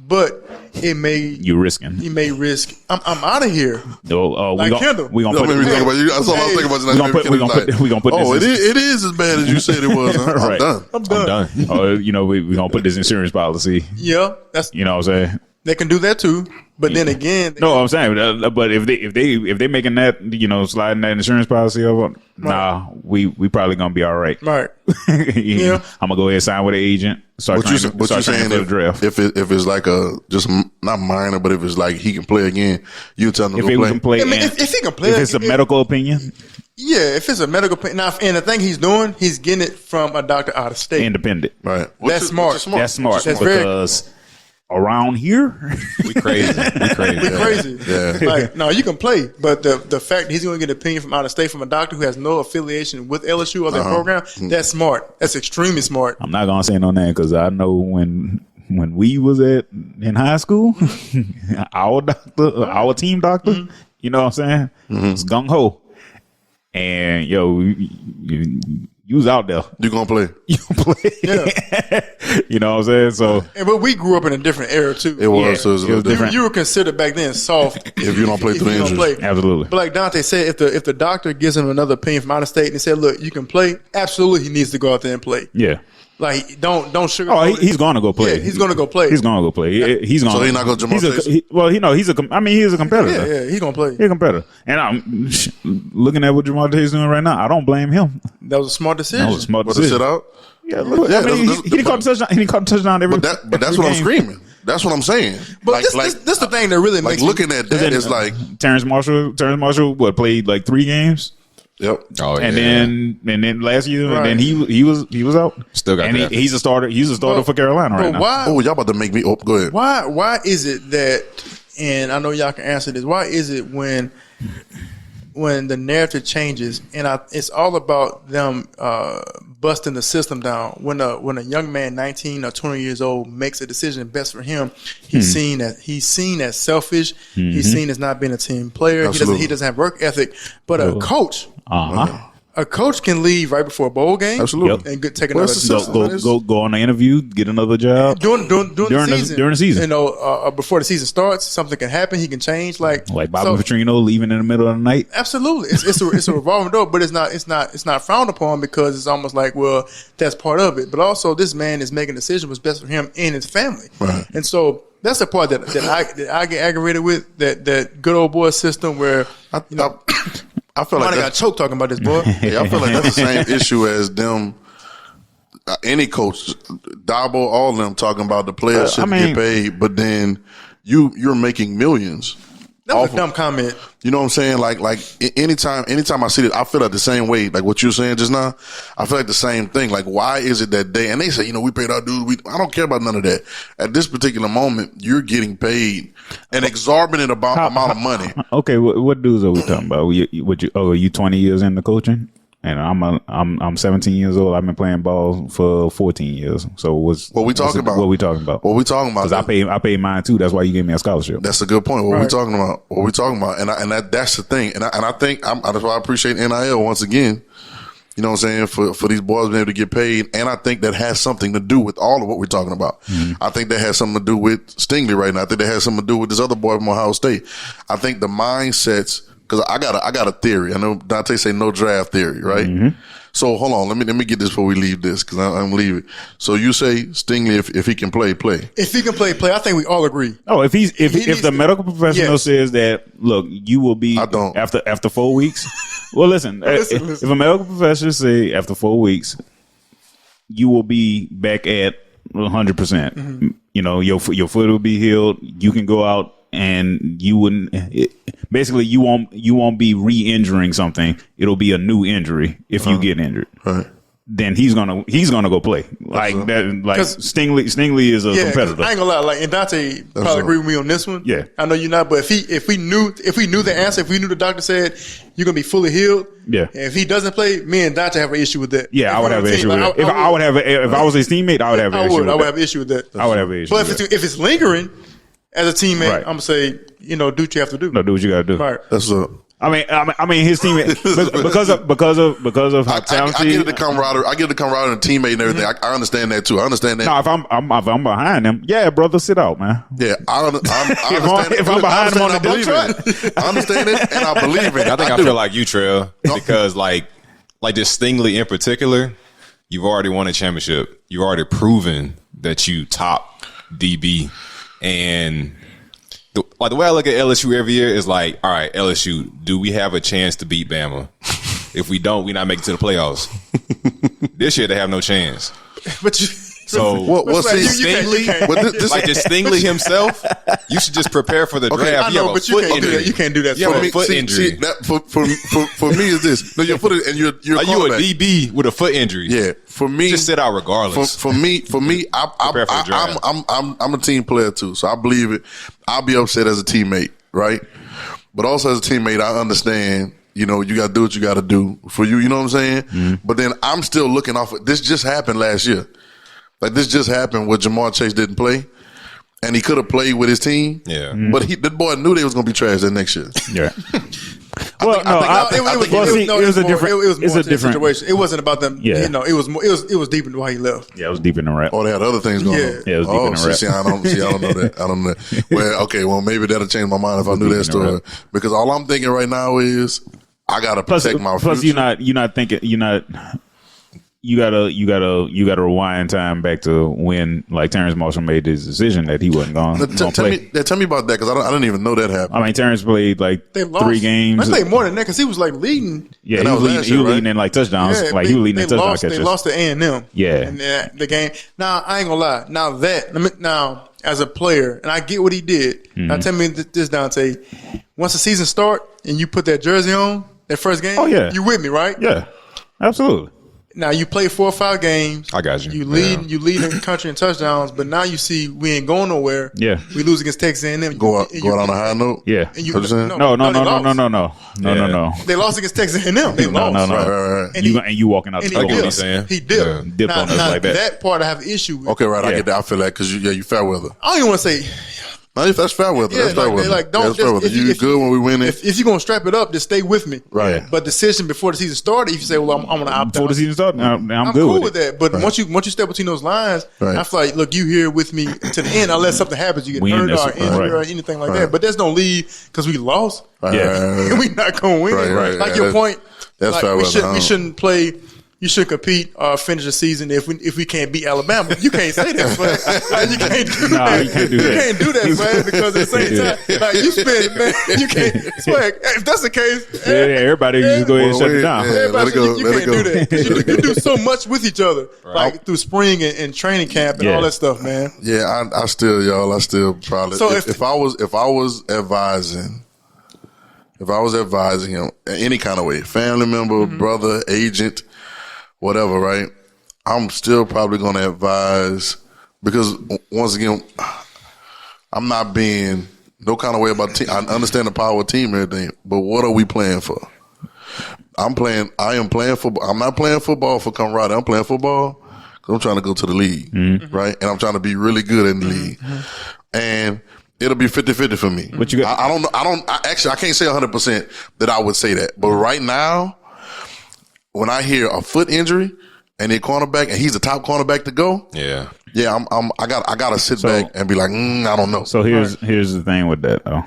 Speaker 1: but it may
Speaker 3: You risking.
Speaker 1: you may risk. I'm out of here."
Speaker 3: We
Speaker 1: Kendall.
Speaker 3: gonna
Speaker 2: That
Speaker 3: put
Speaker 2: made me think about you. That's all I was thinking about.
Speaker 3: we gonna put
Speaker 2: Oh,
Speaker 3: this.
Speaker 2: it is as bad as you said it was. Huh?
Speaker 3: Right.
Speaker 2: I'm done.
Speaker 4: I'm done.
Speaker 3: We gonna put this insurance policy.
Speaker 1: Yeah, that's
Speaker 3: You know what I'm saying?
Speaker 1: they can do that too. But then again,
Speaker 3: No, I'm saying, but if they making that, sliding that insurance policy over, nah, we probably gonna be all right.
Speaker 1: right?
Speaker 3: I'm gonna go ahead and sign with an agent. Start
Speaker 2: What you
Speaker 3: start training
Speaker 2: saying
Speaker 3: for the draft.
Speaker 2: if it's like a just not minor, but if it's like he can play again, you tell him
Speaker 3: If
Speaker 2: to
Speaker 3: he
Speaker 2: go play.
Speaker 3: can play,
Speaker 1: I mean,
Speaker 3: and
Speaker 1: if he can play,
Speaker 3: if it's a medical opinion,
Speaker 1: yeah, if it's a medical now, and the thing he's doing, he's getting it from a doctor out of state.
Speaker 3: independent.
Speaker 2: Right.
Speaker 1: That's smart.
Speaker 3: That's smart
Speaker 1: That's very-
Speaker 3: because around here,
Speaker 4: We crazy. We crazy.
Speaker 1: We're crazy.
Speaker 2: Yeah.
Speaker 1: Like, no, you can play, but the fact he's going to get an opinion from out of state from a doctor who has no affiliation with LSU or their program, that's smart. That's extremely smart.
Speaker 3: I'm not gonna say no name because I know when we was in high school, our team doctor, you know what I'm saying, was gung ho, and you was out there.
Speaker 2: You gonna play?
Speaker 3: You play.
Speaker 1: Yeah.
Speaker 3: You know what I'm saying? So
Speaker 1: But we grew up in a different era too.
Speaker 2: It was.
Speaker 3: Yeah,
Speaker 2: So it's a
Speaker 3: it was
Speaker 2: little different.
Speaker 1: You were considered back then soft
Speaker 2: If you don't play
Speaker 1: if
Speaker 2: through
Speaker 1: you don't
Speaker 2: injuries.
Speaker 1: play.
Speaker 3: absolutely.
Speaker 1: But like Dante said, if the doctor gives him another opinion from out of state and said, "Look, you can play," absolutely, he needs to go out there and play.
Speaker 3: Yeah.
Speaker 1: Like, don't sugarcoat
Speaker 3: Oh,
Speaker 1: it.
Speaker 3: he's gonna go play.
Speaker 1: Yeah, he's gonna go play.
Speaker 3: He's gonna go play. He's gonna.
Speaker 2: So he's not gonna jump
Speaker 3: he's
Speaker 2: on
Speaker 3: a,
Speaker 2: stage?
Speaker 3: he's a competitor.
Speaker 1: Yeah, he's gonna play.
Speaker 3: He's a competitor. And I'm looking at what Jamal is doing right now. I don't blame him.
Speaker 1: That was a smart decision.
Speaker 3: That was a smart
Speaker 2: But to
Speaker 3: decision.
Speaker 2: sit out.
Speaker 3: Yeah, look,
Speaker 2: Yeah,
Speaker 3: I mean,
Speaker 2: that's-
Speaker 3: he didn't caught a touchdown. He didn't caught a touchdown every.
Speaker 2: But that's what I'm
Speaker 3: game.
Speaker 2: screaming. That's what I'm saying.
Speaker 1: But this the thing that really
Speaker 2: like
Speaker 1: makes
Speaker 2: looking at that
Speaker 3: Then,
Speaker 2: is like,
Speaker 3: Terrence Marshall, played like 3 games,
Speaker 2: yep.
Speaker 4: Oh,
Speaker 3: and then last year,
Speaker 1: Right.
Speaker 3: and then he was out.
Speaker 4: Still got
Speaker 3: and
Speaker 4: drafted.
Speaker 3: he's a starter. He's a starter for Carolina right
Speaker 1: But
Speaker 3: now.
Speaker 1: why?
Speaker 2: Oh, y'all about to make me. Oh, go ahead.
Speaker 1: Why is it that? And I know y'all can answer this. Why is it when the narrative changes and it's all about them busting the system down? When a young man, 19 or 20 years old, makes a decision best for him, he's seen as selfish. He's seen as not being a team player.
Speaker 2: Absolutely.
Speaker 1: He doesn't have work ethic. But a coach.
Speaker 3: Uh-huh.
Speaker 1: A coach can leave right before a bowl game.
Speaker 2: Absolutely.
Speaker 1: And take
Speaker 2: Well,
Speaker 1: another
Speaker 2: it's a system.
Speaker 3: Go on the interview, get another job.
Speaker 1: during the season. You know, before the season starts, something can happen. He can change. Like
Speaker 3: Bobby
Speaker 1: so,
Speaker 3: Petrino leaving in the middle of the night.
Speaker 1: absolutely, it's a revolving door, but it's not frowned upon because it's almost like, well, that's part of it. But also, this man is making a decision what's best for him and his family,
Speaker 2: Right.
Speaker 1: and so that's the part that I get aggravated with that good old boy system where
Speaker 2: I feel like
Speaker 1: I got choked talking about this boy.
Speaker 2: Yeah, I feel like that's the same issue as them. Any coach, Dabo, all of them talking about the players should get paid, but then you're making millions
Speaker 1: That was a dumb comment.
Speaker 2: You know what I'm saying? Like anytime I see it, I feel like the same way. Like what you're saying just now, I feel like the same thing. Like, why is it that day? And they say, we paid our dues. I don't care about none of that. At this particular moment, you're getting paid an exorbitant amount of money.
Speaker 3: Okay, what dues are we talking about? Are you 20 years into coaching? And I'm 17 years old. I've been playing ball for 14 years. So what we talking about? What we talking about? Because I paid mine too. That's why you gave me a scholarship.
Speaker 2: That's a good point. What we talking about? What we talking about? And that's the thing. And I think that's why I appreciate NIL once again. You know what I'm saying? For these boys being able to get paid. And I think that has something to do with all of what we're talking about. Mm-hmm. I think that has something to do with Stingley right now. I think that has something to do with this other boy from Ohio State. I think the mindsets. Because I got a theory. I know Dante say no draft theory, right? Mm-hmm. So hold on, let me get this before we leave this, because I'm leaving. So you say Stingley, if he can play.
Speaker 1: If he can play. I think we all agree.
Speaker 3: Oh, if the medical professional says that, look, you will be after 4 weeks. Well, listen. If a medical professional say after 4 weeks, you will be back at 100%. Mm-hmm. Your foot will be healed. You can go out. And you wouldn't. Basically, you won't be re-injuring something. It'll be a new injury if you get injured. Right. Then he's gonna go play like that. Like Stingley is a competitor.
Speaker 1: I ain't gonna lie. And Dante probably agree with me on this one.
Speaker 3: Yeah,
Speaker 1: I know you're not. But if we knew the answer, if we knew the doctor said you're gonna be fully healed. Yeah. And if he doesn't play, me and Dante have an issue with that.
Speaker 3: Yeah, I would have an issue with that. If I was his teammate, I would have an issue. I would
Speaker 1: have an issue with that.
Speaker 3: I would have an issue.
Speaker 1: But if it's lingering. As a teammate, right. I'm gonna say, do what you have to do.
Speaker 3: No, do what you gotta do.
Speaker 1: Right.
Speaker 2: That's what.
Speaker 3: I mean, his teammate because of how talented.
Speaker 2: I get the camaraderie. I get the camaraderie and teammate and everything. I understand that too. I understand that.
Speaker 3: No, if I'm behind him, yeah, brother, sit out, man.
Speaker 2: Yeah, I understand.
Speaker 3: If I'm behind him on the depth chart,
Speaker 2: I understand it and I believe it.
Speaker 4: I think I feel like you, Trail, because like this Stingley in particular, you've already won a championship. You've already proven that you top DB. And the way I look at LSU every year is like, all right, LSU, do we have a chance to beat Bama? If we don't, we not make it to the playoffs. This year they have no chance.
Speaker 1: But
Speaker 2: what's
Speaker 1: Stingley?
Speaker 4: Like this Stingley himself, you should just prepare for the draft.
Speaker 1: I know, but you can't do that.
Speaker 4: You have a foot injury.
Speaker 2: For me is this. No, your foot and you're
Speaker 4: a DB with a foot injury.
Speaker 2: Yeah, for me,
Speaker 4: just sit out regardless.
Speaker 2: For me, I'm a team player too, so I believe it. I'll be upset as a teammate, right? But also as a teammate, I understand. You got to do what you got to do for you. You know what I'm saying? Mm-hmm. But then I'm still looking off. This just happened last year. Like this just happened where Jamar Chase didn't play, and he could have played with his team.
Speaker 4: Yeah,
Speaker 2: but the boy knew they was going to be trash that next year.
Speaker 3: Yeah.
Speaker 1: It was a different situation. It wasn't about them.
Speaker 3: Yeah.
Speaker 1: It was deep into why he left.
Speaker 3: Yeah, it was deep in the rap.
Speaker 2: Oh, they had other things going on.
Speaker 3: Yeah, it was deep in the rap.
Speaker 2: See, I don't know that. I don't know that. Well, maybe that'll change my mind if I knew that story. Because all I'm thinking right now is I gotta protect my future.
Speaker 3: Plus, you're not thinking. You gotta rewind time back to when like Terrence Marshall made his decision that he wasn't going to play.
Speaker 2: Tell me about that because I didn't even know that happened.
Speaker 3: I mean, Terrence played like 3 games.
Speaker 1: I played more than that because he was like leading.
Speaker 3: Yeah, he was leading in like touchdowns.
Speaker 1: Yeah,
Speaker 3: he was leading in touchdown catches.
Speaker 1: They lost to A&M.
Speaker 3: Yeah,
Speaker 1: in the game. Now I ain't gonna lie. Now as a player, and I get what he did. Mm-hmm. Now tell me this, Dante. Once the season start and you put that jersey on that first game, you with me, right?
Speaker 3: Yeah, absolutely.
Speaker 1: Now you play 4 or 5 games.
Speaker 4: I got you.
Speaker 1: You lead in the country in touchdowns, but now you see we ain't going nowhere.
Speaker 3: Yeah,
Speaker 1: we lose against Texas A&M.
Speaker 2: Go out on a high note.
Speaker 3: Yeah, no.
Speaker 1: They lost against Texas A&M. They lost.
Speaker 3: No. Right. And you walking out the door.
Speaker 4: What he's saying.
Speaker 1: He dipped.
Speaker 3: Dip on us like that.
Speaker 1: That part I have an issue with.
Speaker 2: Okay, right. I get that. I feel that because you fair weather.
Speaker 1: I don't even want to say.
Speaker 2: No, that's fair weather. That's fair weather.
Speaker 1: Like, don't.
Speaker 2: You good when we win it.
Speaker 1: If you're gonna strap it up, just stay with me.
Speaker 2: Right.
Speaker 1: But decision before the season started, if you say, "Well, I'm gonna opt out,"
Speaker 3: before the season started, I'm
Speaker 1: cool
Speaker 3: good
Speaker 1: with that. But once you step between those lines, I feel like, look, you here with me to the end, unless something happens, you get hurt or injured or anything like that. But there's no lead because we lost.
Speaker 3: Yeah,
Speaker 1: we not gonna win.
Speaker 2: Right.
Speaker 1: Like your point.
Speaker 2: That's fair weather.
Speaker 1: We shouldn't play. You should compete or finish the season if we can't beat Alabama. You can't say that, man. You can't do that.
Speaker 3: You can't do that.
Speaker 1: You can't do that, man, because at the same time, like you spend, man, you can't. Swag. If that's the case,
Speaker 3: everybody just go ahead and shut it down.
Speaker 1: You can't do that because you do so much with each other, like through spring and training camp and all that stuff, man.
Speaker 2: Yeah, I still probably. So if I was advising if I was advising him in any kind of way, family member, brother, agent, whatever, right? I'm still probably going to advise because once again, I'm not being no kind of way about team. I understand the power of team and everything, but what are we playing for? I am playing football. I'm not playing football for camaraderie. I'm playing football because I'm trying to go to the league, right? And I'm trying to be really good in the league. And it'll be 50-50 for me.
Speaker 3: What you got?
Speaker 2: I don't know. I can't say 100% that I would say that. But right now, when I hear a foot injury and a cornerback and he's the top cornerback to go, I gotta sit back and be like, I don't know.
Speaker 3: So here's the thing with that though.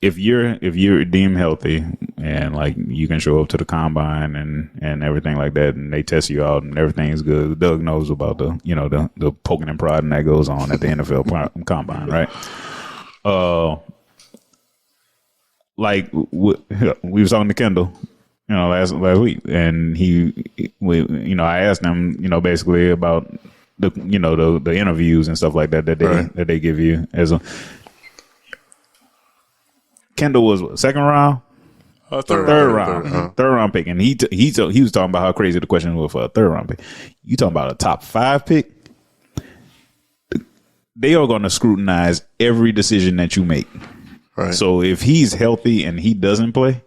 Speaker 3: If you're deemed healthy and like you can show up to the combine and everything like that, and they test you out and everything is good, Doug knows about the poking and prodding that goes on at the NFL combine, right? Like we was talking to Kendall, last week, and I asked him, basically about the interviews and stuff like that that they give you as a. Kendall was what, second round, third round pick, and he was talking about how crazy the question was for a third round pick. You talking about a top 5 pick? They are going to scrutinize every decision that you make. Right. So if he's healthy and he doesn't play,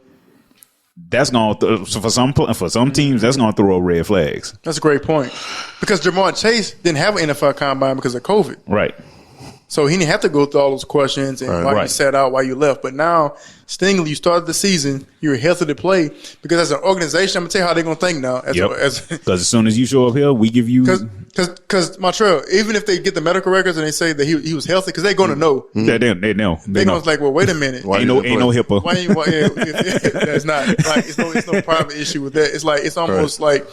Speaker 3: that's going to for some teams that's going to throw red flags.
Speaker 1: That's a great point because Jamar Chase didn't have an NFL combine because of COVID.
Speaker 3: Right.
Speaker 1: So he didn't have to go through all those questions and why you sat out, why you left. But now, Stingley, you started the season, you're healthy to play because as an organization, I'm gonna tell you how they're gonna think now.
Speaker 3: Because as soon as you show up here, we give you
Speaker 1: because Montreal, even if they get the medical records and they say that he was healthy, because they're gonna know.
Speaker 3: They know.
Speaker 1: They're gonna like, well, wait a minute.
Speaker 3: Ain't no HIPAA.
Speaker 1: That's not like it's no private issue with that. It's like it's almost like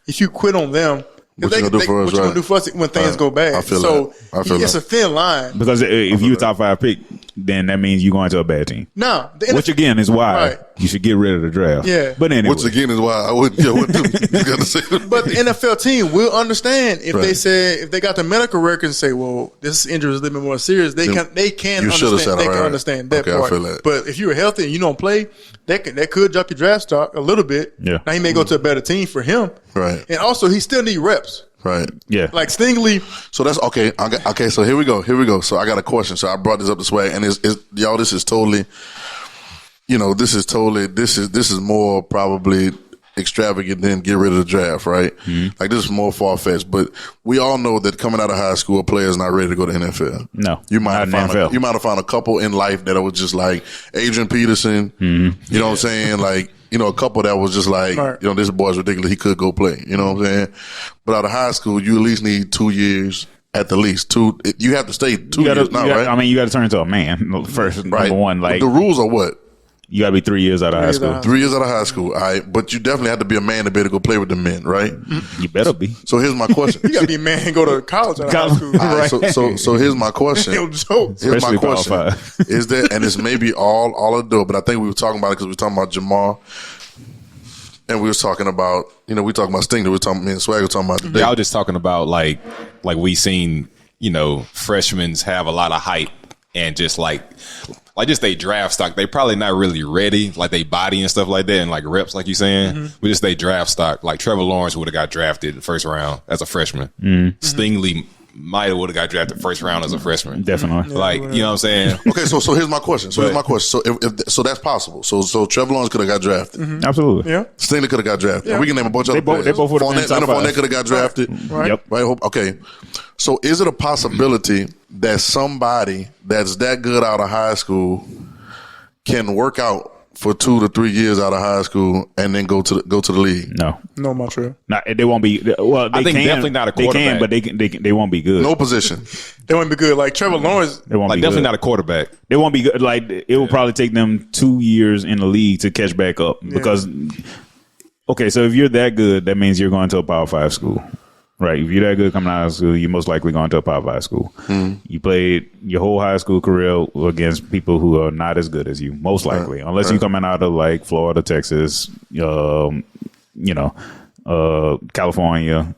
Speaker 1: if you quit on them. What you gonna do for us when things go bad? I feel it's a thin line.
Speaker 3: Because if you're a top 5 pick, then that means you're going to a bad team.
Speaker 1: No,
Speaker 3: which again is why you should get rid of the draft.
Speaker 1: Yeah,
Speaker 3: but anyway,
Speaker 2: which again is why I wouldn't. What you gotta say?
Speaker 1: But the NFL team will understand if they say if they got the medical records and say, well, this injury is a little bit more serious. They can understand that part. I feel that. But if you're healthy and you don't play, that could drop your draft stock a little bit.
Speaker 3: Yeah.
Speaker 1: Now he may go to a better team for him.
Speaker 2: Right.
Speaker 1: And also he still need reps.
Speaker 2: Right.
Speaker 3: Yeah.
Speaker 1: Like Stingley.
Speaker 2: So that's okay. Okay. So here we go. So I got a question. So I brought this up this way, and y'all, this is totally, this is more probably extravagant than get rid of the draft, right? Mm-hmm. Like this is more far fetched, but we all know that coming out of high school, a player is not ready to go to the NFL.
Speaker 3: No,
Speaker 2: you might have found a couple in life that was just like Adrian Peterson. Mm-hmm. You know what I'm saying? Like. A couple that was just like, this boy's ridiculous. He could go play. You know what I'm saying? But out of high school, you at least need 2 years at the least. You have to stay 2 years now, right?
Speaker 3: I mean, you got to turn into a man first. Number one, like
Speaker 2: the rules are what?
Speaker 3: You got to be 3 years out of high school.
Speaker 2: 3 years out of high school. All right. But you definitely have to be a man to be able to go play with the men, right?
Speaker 3: You better be.
Speaker 2: So here's my question.
Speaker 1: You got to be a man and go to college out of high school.
Speaker 2: Right. So here's my question. Here's my question. Is that, and it's maybe all of the, but I think we were talking about it because we were talking about Jamal. And we was talking about, we talking about Sting. We were talking, me and Swag were talking about today.
Speaker 4: Yeah, I was just talking about like we seen, freshmen have a lot of hype and just like just they draft stock. They probably not really ready, like they body and stuff like that, and like reps, like you saying. But just they draft stock. Like Trevor Lawrence would have got drafted in the first round as a freshman. Stingley might would have got drafted first round as a freshman.
Speaker 3: Definitely.
Speaker 4: Like, you know what I'm saying?
Speaker 2: Okay, so here's my question. So if that's possible. So Trevor Lawrence could have got drafted.
Speaker 3: Mm-hmm. Absolutely.
Speaker 1: Yeah.
Speaker 2: Stingley could have got drafted. Yeah. And we can name a bunch of other players.
Speaker 3: They both would have been top 5.
Speaker 2: Fournette could have got drafted.
Speaker 1: Right.
Speaker 3: Yep.
Speaker 2: Right. Okay. So is it a possibility that somebody that's that good out of high school can work out for 2 to 3 years out of high school and then go to the league?
Speaker 1: No, Montreal.
Speaker 3: They won't be. Well,
Speaker 4: I think definitely not a quarterback.
Speaker 3: They can, but they won't be good.
Speaker 2: No position.
Speaker 1: They won't be good. Like Trevor Lawrence.
Speaker 3: They won't be
Speaker 4: definitely
Speaker 3: good.
Speaker 4: not a quarterback.
Speaker 3: They won't be good. Like it will probably take them 2 years in the league to catch back up because. Okay, so if you're that good, that means you're going to a Power 5 school. Right. If you're that good coming out of school, you're most likely going to a Power 5 school. You played your whole high school career against people who are not as good as you, most likely, unless you're coming out of like Florida, Texas, California,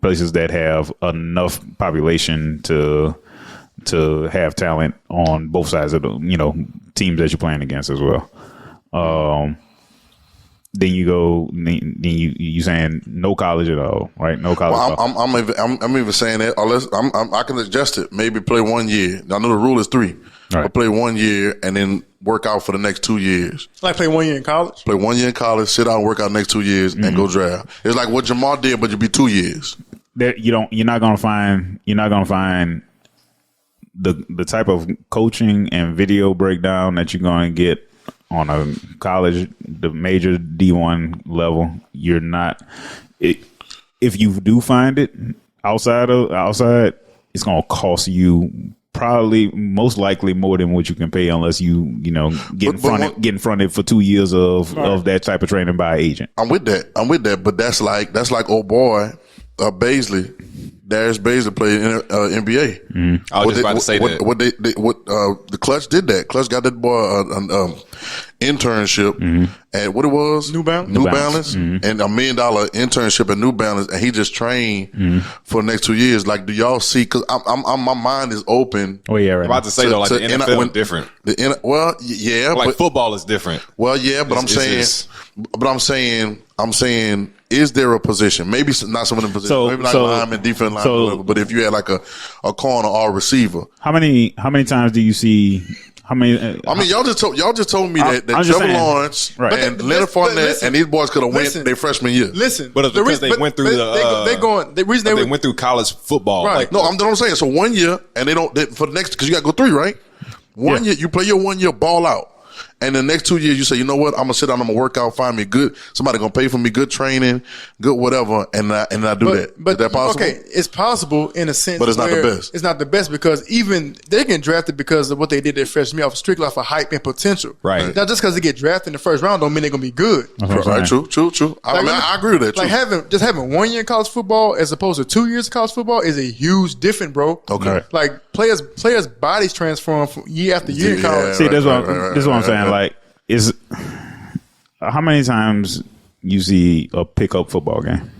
Speaker 3: places that have enough population to to have talent on both sides of the teams that you're playing against as well. Then you go. Then you saying no college at all, right? No college.
Speaker 2: Well, I'm even saying that. Unless I can adjust it. Maybe play 1 year. I know the rule is 3. Right. I play 1 year and then work out for the next 2 years.
Speaker 1: Like play 1 year in college.
Speaker 2: Play 1 year in college. Sit out and work out the next 2 years and go draft. It's like what Jamal did, but you'll be 2 years.
Speaker 3: You're not gonna find the type of coaching and video breakdown that you're gonna get on a college, the major D1 level. You're not. If you do find it outside, it's gonna cost you probably most likely more than what you can pay unless you get in front of for 2 years of that type of training by an agent.
Speaker 2: I'm with that, but that's like old boy Baisley. Darius Baisley played in NBA.
Speaker 4: I was just about to say that.
Speaker 2: The Clutch did that. Clutch got that boy an internship at what it was?
Speaker 1: New Balance.
Speaker 2: New Balance. And $1 million internship at New Balance, and he just trained for the next 2 years. Like, do y'all see? Because my mind is open.
Speaker 3: Oh yeah, right.
Speaker 4: I'm about to say though, like the NFL is different.
Speaker 2: But
Speaker 4: football is different.
Speaker 2: Well, yeah, but I'm saying, is there a position? Maybe not some of the positions. Maybe like lineman, defense lineman, whatever. But if you had like a corner or a receiver,
Speaker 3: how many times do you see? How many?
Speaker 2: Y'all just told me that Trevor Lawrence and Leonard Fournette and these boys could have went their freshman year.
Speaker 1: Listen,
Speaker 4: but it's because they went through they went through college football.
Speaker 2: Right? Like, no, I'm saying so 1 year and they don't for the next because you got to go 3, right? 1 year you play your 1 year ball out. And the next 2 years, you say, you know what? I'm gonna sit down. I'm gonna work out. Find me good. Somebody gonna pay for me good training, good whatever, and I do that. But is that possible?
Speaker 1: Okay, it's possible in a sense,
Speaker 2: but it's not the best.
Speaker 1: It's not the best because even they get drafted because of what they did their freshman year, strictly off of hype and potential.
Speaker 4: Right.
Speaker 1: Now, just because they get drafted in the first round, don't mean they're gonna be good.
Speaker 2: Right. True. I agree with that.
Speaker 1: Like having 1 year in college football as opposed to 2 years of college football is a huge difference, bro.
Speaker 2: Okay.
Speaker 1: Like players' bodies transform from year after year in college.
Speaker 3: See, that's what I'm saying. Like. Is how many times you see a pickup football game?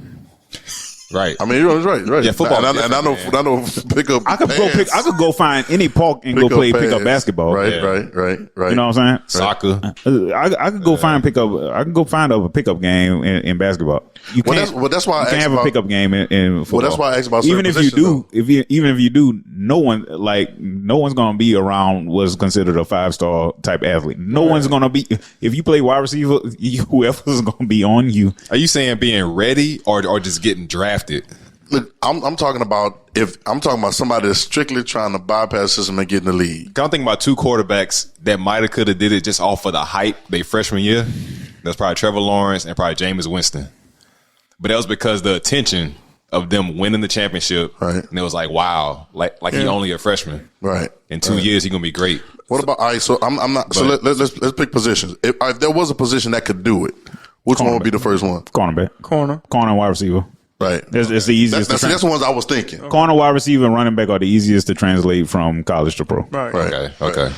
Speaker 4: Right.
Speaker 2: I mean, you're right.
Speaker 4: Yeah, football.
Speaker 2: And I know pickup.
Speaker 3: I could go find any park and go play pickup basketball.
Speaker 2: Right.
Speaker 3: You know what I'm saying?
Speaker 4: Soccer.
Speaker 3: I could go find pickup. I can go find a pickup game in basketball. You can't.
Speaker 2: That's why I
Speaker 3: can't have a pickup game in football.
Speaker 2: Well, that's why I asked about
Speaker 3: even if you do. Even if you do, no one's gonna be around what's considered a 5-star type athlete. No one's gonna be. If you play wide receiver, whoever's gonna be on you.
Speaker 4: Are you saying being ready or just getting drafted?
Speaker 2: Look, I'm talking about somebody that's strictly trying to bypass the system and get in the league.
Speaker 4: I'm thinking about 2 quarterbacks that might have could have did it just off of the hype they freshman year. That's probably Trevor Lawrence and probably Jameis Winston. But that was because the attention of them winning the championship,
Speaker 2: right?
Speaker 4: And it was like, wow, like he only a freshman,
Speaker 2: right?
Speaker 4: In 2 years, he's gonna be great.
Speaker 2: What about So I'm not. So let's pick positions. If there was a position that could do it, which one would be the first one?
Speaker 3: Corner, wide receiver.
Speaker 2: Right.
Speaker 3: It's the easiest.
Speaker 2: That's the ones I was thinking.
Speaker 3: Corner, wide receiver, and running back are the easiest to translate from college to pro.
Speaker 1: Right.
Speaker 4: Okay.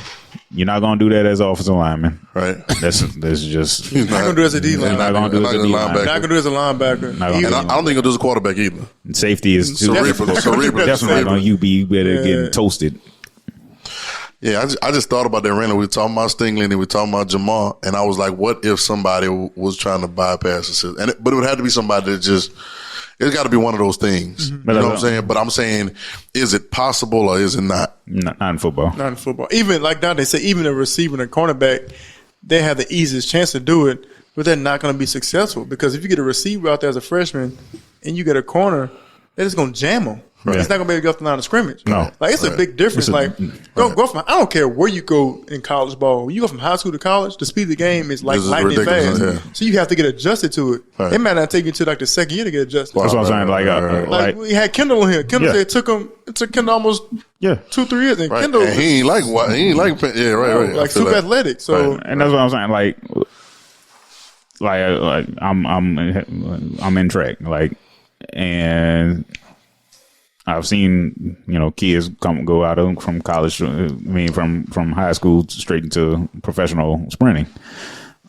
Speaker 3: You're not gonna do that as offensive lineman.
Speaker 2: Right.
Speaker 3: That's just.
Speaker 1: He's not gonna do it as a D line.
Speaker 3: Not gonna do it as a D linebacker.
Speaker 1: Not gonna do it as a linebacker.
Speaker 2: And I don't think he'll do as a quarterback either.
Speaker 3: Safety is too.
Speaker 2: Cerebral.
Speaker 3: Definitely on UB better getting toasted.
Speaker 2: Yeah, I just thought about that randomly. We were talking about Stingley and we were talking about Jamal, and I was like, what if somebody was trying to bypass the system? But it would have to be somebody that just. It's got to be one of those things. Mm-hmm. You know what I'm saying? But I'm saying, is it possible or is it not?
Speaker 3: Not in football.
Speaker 1: Not in football. Even like Dante said, even a receiver and a cornerback, they have the easiest chance to do it, but they're not going to be successful because if you get a receiver out there as a freshman and you get a corner, they're just going to jam them. Right. It's not going to be able to go up the line of scrimmage.
Speaker 3: No.
Speaker 1: Like, it's a big difference. Go from, I don't care where you go in college ball. When you go from high school to college, the speed of the game is like lightning fast. Yeah. So you have to get adjusted to it. Right. It might not take you to like the second year to get adjusted.
Speaker 3: That's what I'm saying.
Speaker 1: Like we had Kendall on here. Kendall said it took Kendall almost 2-3 years. And Kendall,
Speaker 2: and he ain't like right.
Speaker 1: Like super athletic. So
Speaker 3: and that's what I'm saying. Like I'm in track. And I've seen, kids go out from college, from high school straight into professional sprinting.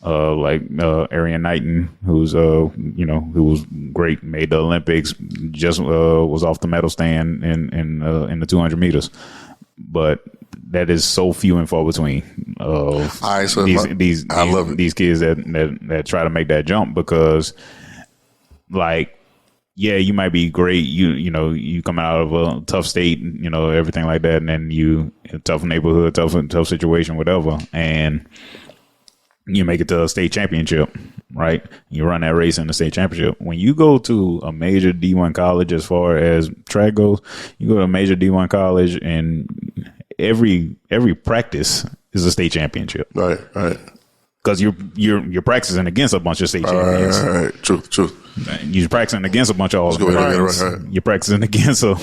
Speaker 3: Arian Knighton, who was great, made the Olympics, just was off the medal stand in the 200 meters. but that is so few and far between of these kids that try to make that jump, because like, yeah, you might be great. You come out of a tough state, everything like that. And then a tough neighborhood, tough situation, whatever. And you make it to a state championship, right? You run that race in the state championship. When you go to a major D1 college, as far as track goes, you go to a major D1 college and every practice is a state championship.
Speaker 2: Right.
Speaker 3: Because you're practicing against a bunch of state champions.
Speaker 2: Right. Truth.
Speaker 3: You're practicing against a bunch of all right. You're practicing against all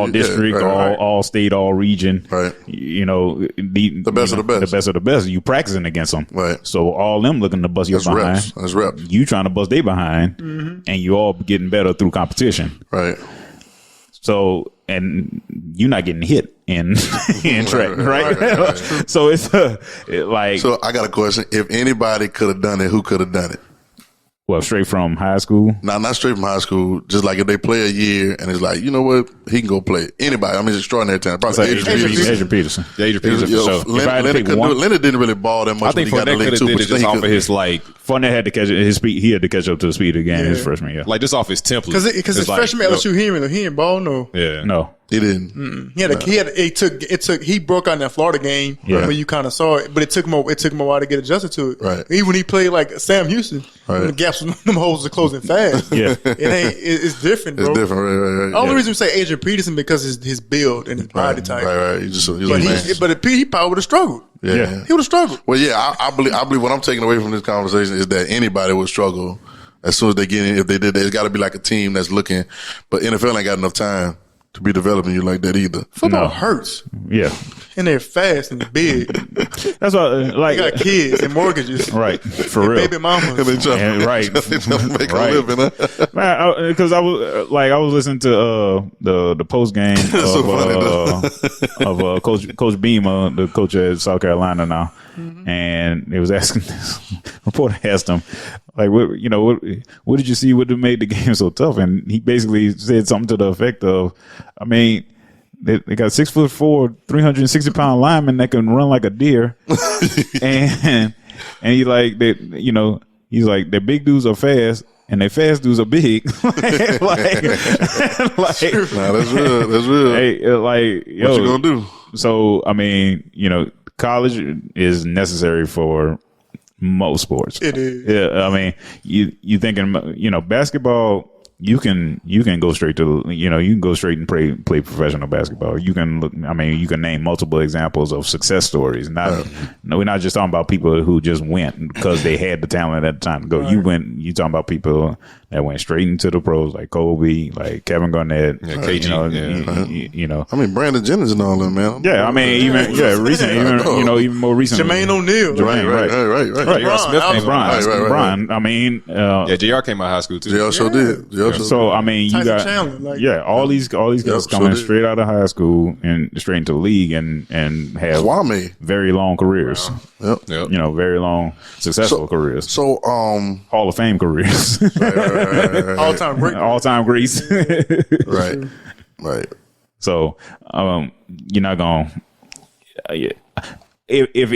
Speaker 3: district, all state, all region.
Speaker 2: Right.
Speaker 3: The best of the best. The best of the best. You practicing against them.
Speaker 2: Right.
Speaker 3: So all them looking to bust your behind.
Speaker 2: That's reps.
Speaker 3: You trying to bust their behind, and you all getting better through competition.
Speaker 2: Right.
Speaker 3: So, and you're not getting hit in track, right? So it's like.
Speaker 2: So I got a question. If anybody could have done it, who could have done it?
Speaker 3: Well, straight from high school?
Speaker 2: No, not straight from high school. Just like if they play a year and it's like, you know what? He can go play. Anybody. I mean, it's extraordinary talent. Probably
Speaker 3: Adrian Peterson.
Speaker 4: Adrian Peterson for sure.
Speaker 2: Leonard didn't really ball that much.
Speaker 4: I think Fournette could have did it just off of his like.
Speaker 3: Fournette had to catch his speed. He had to catch up to the speed of the game his freshman year.
Speaker 4: Like just off his template.
Speaker 1: Because his freshman LSU, he didn't ball, no.
Speaker 4: Yeah.
Speaker 3: No.
Speaker 2: He didn't.
Speaker 1: He broke out in that Florida game where you kind of saw it, but it took him a while to get adjusted to it.
Speaker 2: Right.
Speaker 1: Even when he played like Sam Houston, when the gaps, them holes are closing fast.
Speaker 3: Yeah.
Speaker 1: It's different, bro.
Speaker 2: It's different, right.
Speaker 1: The only reason we say Adrian Peterson because his build and his body type.
Speaker 2: Right. He probably would have struggled.
Speaker 3: Yeah.
Speaker 2: He would have struggled. Well, yeah, I believe what I'm taking away from this conversation is that anybody would struggle as soon as they get in. If they did that, it's got to be like a team that's looking. But NFL ain't got enough time to be developing you like that either.
Speaker 1: Football hurts.
Speaker 3: Yeah.
Speaker 1: And they're fast and big.
Speaker 3: That's why, like,
Speaker 1: they got kids and mortgages.
Speaker 3: Right. For real.
Speaker 1: Baby mamas.
Speaker 3: Right.
Speaker 2: They trying to make a living, huh?
Speaker 3: Man, because I was listening to the post game of Coach Beamer, the coach at South Carolina now, and they was asking this reporter asked him, like, what did you see? What made the game so tough? And he basically said something to the effect of, I mean, they got 6'4", 360-pound linemen that can run like a deer, and he's like, he's like, their big dudes are fast and their fast dudes are big. That's
Speaker 2: real. That's real.
Speaker 3: Hey, like, yo,
Speaker 2: what you gonna do?
Speaker 3: So I mean, college is necessary for most sports.
Speaker 1: It is.
Speaker 3: Yeah, I mean, you thinking, basketball. You can go straight to you can go straight and play professional basketball. You can you can name multiple examples of success stories. We're not just talking about people who just went because they had the talent at the time to go. Right. You talking about people that went straight into the pros, like Kobe, like Kevin Garnett,
Speaker 4: KG.
Speaker 2: I mean, Brandon Jennings and all them, man.
Speaker 3: Yeah, I mean, recent, even more recent.
Speaker 1: Jermaine O'Neal,
Speaker 2: right.
Speaker 3: Brian. I mean,
Speaker 4: JR came out of high school too.
Speaker 2: JR sure did.
Speaker 3: So I mean, you got all these guys coming straight out of high school and straight into the league and have very long careers.
Speaker 2: Yep.
Speaker 3: Very long successful careers.
Speaker 2: So
Speaker 3: Hall of Fame careers.
Speaker 2: Right.
Speaker 3: All time greats.
Speaker 2: Right.
Speaker 3: So you're not gonna. If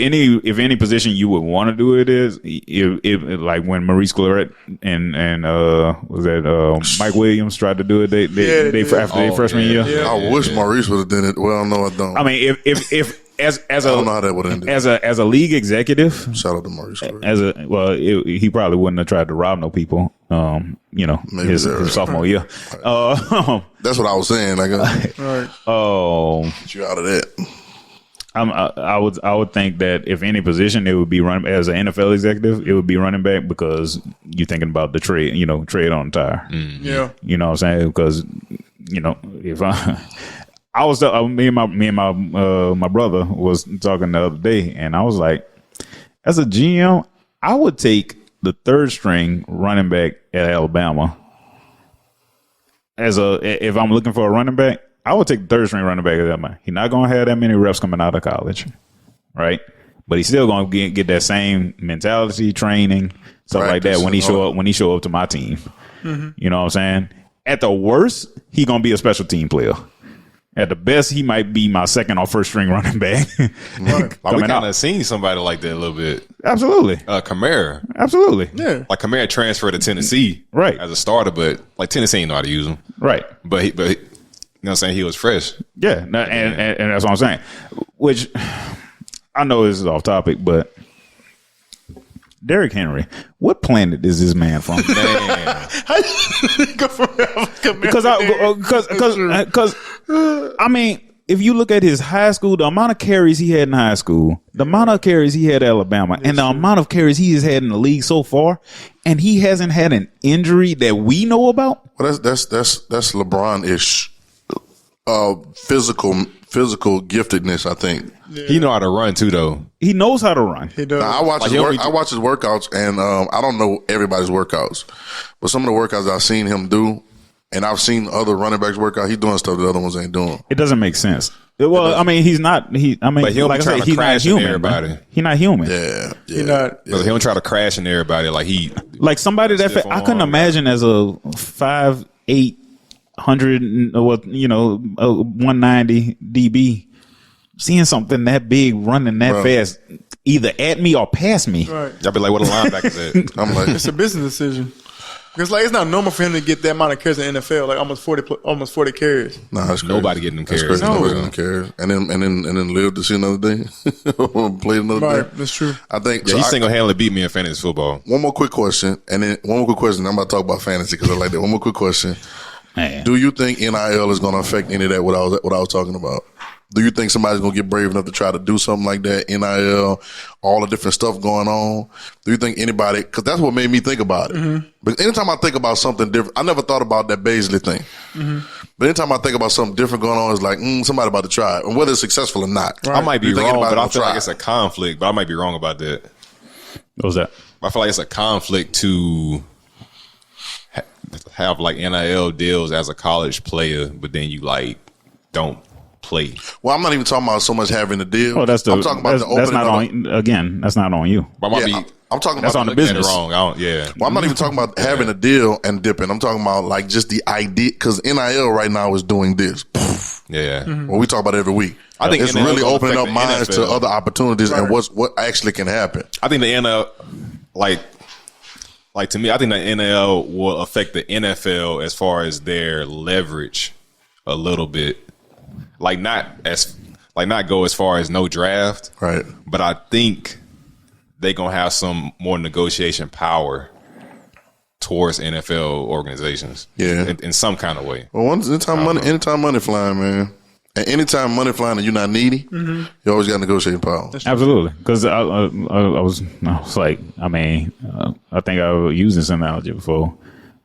Speaker 3: any position you would want to do it is if like when Maurice Claret and was that Mike Williams tried to do it after their freshman year.
Speaker 2: Yeah. I wish Maurice would have done it. Well, no, I don't.
Speaker 3: I mean, if as
Speaker 2: I don't know how that would end.
Speaker 3: As a league executive,
Speaker 2: shout out to Maurice Claret.
Speaker 3: He probably wouldn't have tried to rob no people. His sophomore year.
Speaker 2: That's what I was saying. Like, you out of that.
Speaker 3: I would think that if any position, it would be run as an NFL executive. It would be running back because you're thinking about the trade. Trade on the tire.
Speaker 1: Yeah,
Speaker 3: you know what I'm saying? Because if I was me and my brother was talking the other day, and I was like, as a GM, I would take the third string running back at Alabama. If I'm looking for a running back, I would take the third string running back at Alabama. He's not going to have that many reps coming out of college, right? But he's still going to get that same mentality, training, stuff like that when he show up to my team. Mm-hmm. You know what I'm saying? At the worst, he's going to be a special team player. At the best, he might be my second or first string running back.
Speaker 4: Like we kind of seen somebody like that a little bit.
Speaker 3: Absolutely.
Speaker 4: Kamara.
Speaker 3: Absolutely.
Speaker 1: Yeah.
Speaker 4: Like Kamara transferred to Tennessee
Speaker 3: right.
Speaker 4: as a starter, but like Tennessee ain't know how to use him.
Speaker 3: Right.
Speaker 4: But you know what I'm saying? He was fresh.
Speaker 3: Yeah. And that's what I'm saying. Which I know this is off topic, but Derrick Henry, what planet is this man from?
Speaker 4: Man.
Speaker 3: Because I mean, if you look at his high school, the amount of carries he had in high school, the amount of carries he had at Alabama, and the amount of carries he has had in the league so far, and he hasn't had an injury that we know about.
Speaker 2: Well, that's LeBron-ish physical giftedness, I think.
Speaker 4: Yeah. He know how to run too, though.
Speaker 3: He knows how to run.
Speaker 1: He does.
Speaker 2: Now, I watch his workouts, and I don't know everybody's workouts, but some of the workouts I've seen him do, and I've seen other running backs work out. He's doing stuff the other ones ain't doing.
Speaker 3: It doesn't make sense. Well, I mean, he's not. But he'll
Speaker 4: like I said, he's not human. Everybody.
Speaker 3: He's not human.
Speaker 2: Yeah.
Speaker 1: He's not.
Speaker 4: He don't try to crash into everybody like
Speaker 3: somebody that I couldn't imagine as a 5'8", 190 DB seeing something that big running that fast either at me or past me.
Speaker 1: Right.
Speaker 4: Y'all be like, what a linebacker at?
Speaker 2: I'm like,
Speaker 1: it's a business decision. Because like it's not normal for him to get that amount of carries in the NFL, like almost 40 carries.
Speaker 2: Nah, that's crazy.
Speaker 4: Nobody getting them carries.
Speaker 2: Nobody getting them carries, and then live to see another day, play another day.
Speaker 1: Right, that's true.
Speaker 2: I think.
Speaker 4: Yeah, he single-handedly beat me in fantasy football.
Speaker 2: One more quick question, and then one more quick question. I'm about to talk about fantasy because I like that. One more quick question.
Speaker 3: Man.
Speaker 2: Do you think NIL is going to affect any of that? What I was talking about. Do you think somebody's going to get brave enough to try to do something like that? NIL, all the different stuff going on. Do you think anybody? Because that's what made me think about it. Mm-hmm. But anytime I think about something different, I never thought about that Baisley thing. Mm-hmm. But anytime I think about something different going on, it's like somebody about to try it, and whether it's successful or not.
Speaker 4: Right. I might be wrong, but I feel like it's a conflict. But I might be wrong about that.
Speaker 3: What was that?
Speaker 4: I feel like it's a conflict to have like NIL deals as a college player, but then you like don't play.
Speaker 2: Well, I'm not even talking about so much having a deal.
Speaker 3: Oh, I'm talking
Speaker 2: about the opening.
Speaker 3: That's not on. Again, that's not on you.
Speaker 4: But
Speaker 2: I'm talking
Speaker 3: that's
Speaker 2: about
Speaker 3: on the business.
Speaker 4: Wrong.
Speaker 2: Well, I'm not even talking about having a deal and dipping. I'm talking about like just the idea, because NIL right now is doing this.
Speaker 4: Yeah.
Speaker 2: Mm-hmm. Well, we talk about it every week.
Speaker 4: I think
Speaker 2: it's
Speaker 4: NIL
Speaker 2: really opening up minds
Speaker 4: NFL.
Speaker 2: to other opportunities and what actually can happen.
Speaker 4: I think the NIL, like to me, I think the NIL will affect the NFL as far as their leverage a little bit. Not go as far as no draft,
Speaker 2: right?
Speaker 4: But I think they're gonna have some more negotiation power towards NFL organizations, in some kind of way.
Speaker 2: Well, anytime money flying, man, and anytime money flying and you're not needy, you always got negotiating power.
Speaker 3: Absolutely, because I was like, I mean, I think I used this analogy before.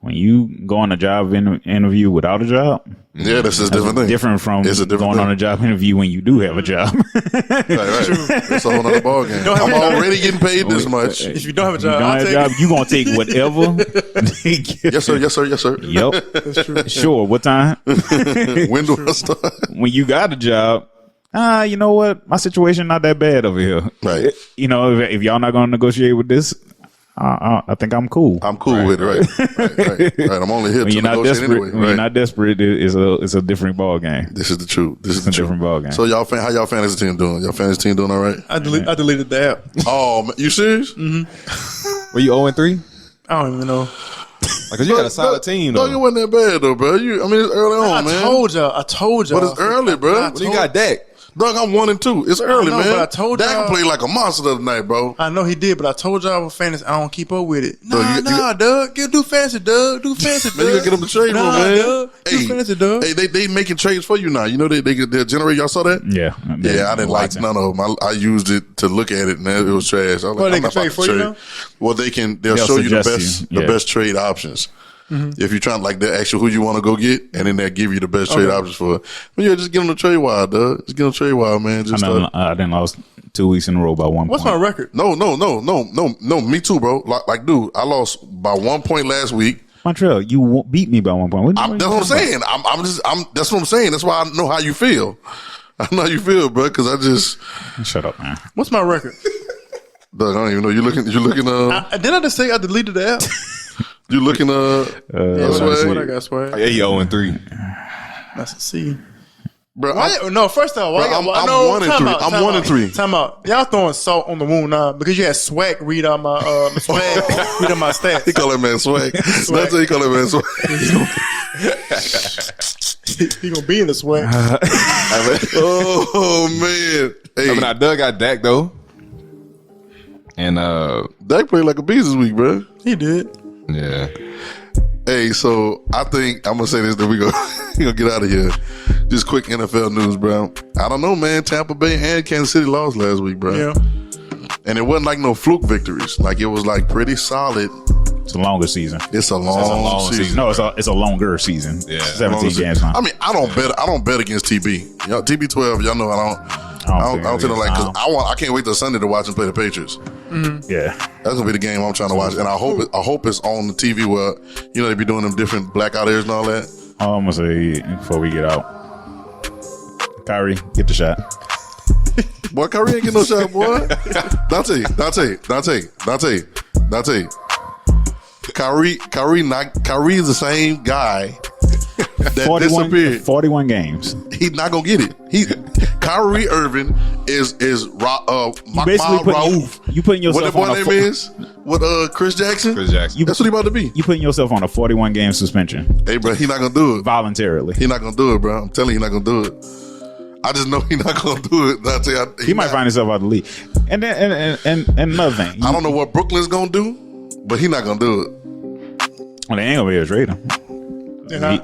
Speaker 3: When you go on a job interview without a job,
Speaker 2: that's a different thing.
Speaker 3: Different from going on a job interview when you do have a job.
Speaker 2: Right. That's a whole other ballgame. I'm already getting paid this much.
Speaker 1: If you don't have a job,
Speaker 3: you're going to take whatever.
Speaker 2: Yes, sir.
Speaker 3: Yep.
Speaker 1: That's true.
Speaker 3: Sure. What time?
Speaker 2: When do I start?
Speaker 3: When you got a job, you know what? My situation not that bad over here.
Speaker 2: Right.
Speaker 3: You know, if y'all not going to negotiate with this, I think I'm cool.
Speaker 2: I'm cool with it, right. I'm only here to negotiate anyway.
Speaker 3: When you're not desperate, it's a different ball game.
Speaker 2: This is the truth.
Speaker 3: It's a different ball game.
Speaker 2: So how y'all fantasy team doing? Y'all fantasy team doing all right?
Speaker 1: I deleted the app.
Speaker 2: Oh, you serious?
Speaker 4: Were you 0-3?
Speaker 1: I don't even know.
Speaker 4: Because you got a solid team, though.
Speaker 2: No, it wasn't that bad, though, bro. It's early on, man.
Speaker 1: I told y'all.
Speaker 2: But it's early, bro.
Speaker 4: You got Dak.
Speaker 2: Dog, I'm 1-2. It's early, man.
Speaker 1: But I told y'all.
Speaker 2: Dak played like a monster the other night, bro.
Speaker 1: I know he did, but I told y'all with fantasy, I don't keep up with it. Doug. Do fantasy, Doug. Do fantasy, Doug.
Speaker 2: Man, you gotta get him the trade room, man.
Speaker 1: Doug. Do fantasy, Doug.
Speaker 2: Hey, they making trades for you now. You know they'll generate. Y'all saw that?
Speaker 3: Yeah.
Speaker 2: Yeah, I didn't like none of them. I used it to look at it, and it was trash. I was like,
Speaker 1: they can trade for you now?
Speaker 2: Well, they'll show you the best trade options. Mm-hmm. If you're trying they'll ask you who you want to go get, and then they'll give you the best trade options for it. But yeah, just get them the trade wild, dog. Just get them the trade wild, man.
Speaker 3: I done lost 2 weeks in a row by 1 point.
Speaker 1: What's my record?
Speaker 2: No. Me too, bro. Like, dude, I lost by 1 point last week.
Speaker 3: Montreal, you beat me by 1 point.
Speaker 2: That's what I'm saying. That's what I'm saying. That's why I know how you feel. I know how you feel, bro. Because I just
Speaker 3: shut up, man.
Speaker 1: What's my record?
Speaker 2: Doug, I don't even know. You looking?
Speaker 1: Didn't I just say I deleted the app?
Speaker 2: You looking
Speaker 1: that's what I got, Swag.
Speaker 4: Yeah, he 0-3.
Speaker 1: That's a C.
Speaker 2: Bro,
Speaker 1: No, first of all,
Speaker 2: I'm 1-3. I'm 1-3.
Speaker 1: Time out. Y'all throwing salt on the wound now because you had Swag read out my Swag read out my stats.
Speaker 2: He call that man swag. That's what he call that man swag.
Speaker 1: He gonna be in the Swag.
Speaker 2: Oh man. Hey,
Speaker 4: I mean, I dug out Dak though, and
Speaker 2: Dak played like a beast this week, bro.
Speaker 1: He did.
Speaker 4: yeah.
Speaker 2: Hey, so I think I'm gonna say this, then we gonna get out of here. Just quick NFL news, bro. I don't know, man. Tampa Bay and Kansas City lost last week, bro.
Speaker 1: Yeah.
Speaker 2: And it wasn't like no fluke victories. Like it was like pretty solid.
Speaker 3: It's a longer season.
Speaker 2: It's a long season.
Speaker 3: No, it's a longer season.
Speaker 4: Yeah.
Speaker 3: 17 games now.
Speaker 2: I mean, I don't bet against TB. Y'all, TB12, y'all know I don't tell them like, cause I can't wait till Sunday to watch him play the Patriots.
Speaker 3: Yeah.
Speaker 2: That's gonna be the game I'm trying to watch, and I hope it's on the TV where they be doing them different blackout areas and all that.
Speaker 3: I'm gonna say before we get out, Kyrie, get the shot.
Speaker 2: Boy, Kyrie ain't get no shot, boy. Dante. Kyrie is the same guy that disappeared.
Speaker 3: 41 games.
Speaker 2: He's not gonna get it. Kyrie Irving is Raouf.
Speaker 3: You putting yourself
Speaker 2: what
Speaker 3: on
Speaker 2: that boy name is? What Chris Jackson?
Speaker 4: Chris Jackson.
Speaker 2: That's what he about to be.
Speaker 3: You putting yourself on a 41 game suspension
Speaker 2: Hey, bro, he not gonna do it
Speaker 3: voluntarily.
Speaker 2: He not gonna do it, bro. I'm telling you, he not gonna do it. I just know he not gonna do it.
Speaker 3: He might find himself out of the league. And then and another thing,
Speaker 2: I don't know what Brooklyn's gonna do, but he not gonna do it.
Speaker 3: well, they ain't gonna be able to trade him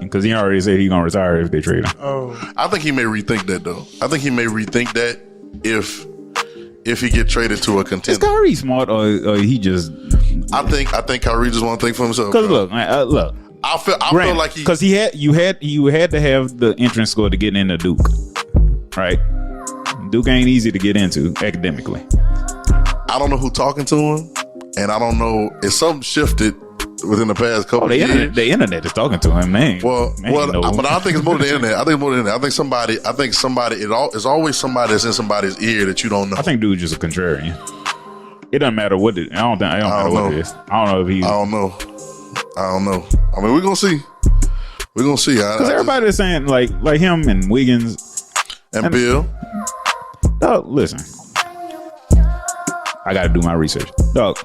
Speaker 3: because he already said he's gonna retire if they trade him.
Speaker 1: Oh.
Speaker 2: I think he may rethink that though. I think he may rethink that if he get traded to a
Speaker 3: Is
Speaker 2: contender.
Speaker 3: Kyrie smart or he just?
Speaker 2: I think Kyrie just want to think for himself.
Speaker 3: Because
Speaker 2: bro.
Speaker 3: look,
Speaker 2: I feel like
Speaker 3: because you had to have the entrance score to get into Duke, right? Duke ain't easy to get into academically.
Speaker 2: I don't know who talking to him, and I don't know if something shifted within the past couple of years.
Speaker 3: The internet is talking to him, man.
Speaker 2: But I think it's more than the internet. I think somebody. It's always somebody that's in somebody's ear that you don't know.
Speaker 3: I think dude's just a contrarian. It doesn't matter what it. I don't matter what it is. I don't know if he.
Speaker 2: I don't know. I mean, we're gonna see.
Speaker 3: Because everybody is saying like him and Wiggins
Speaker 2: and Bill.
Speaker 3: Dog, listen. I got to do my research. Dog,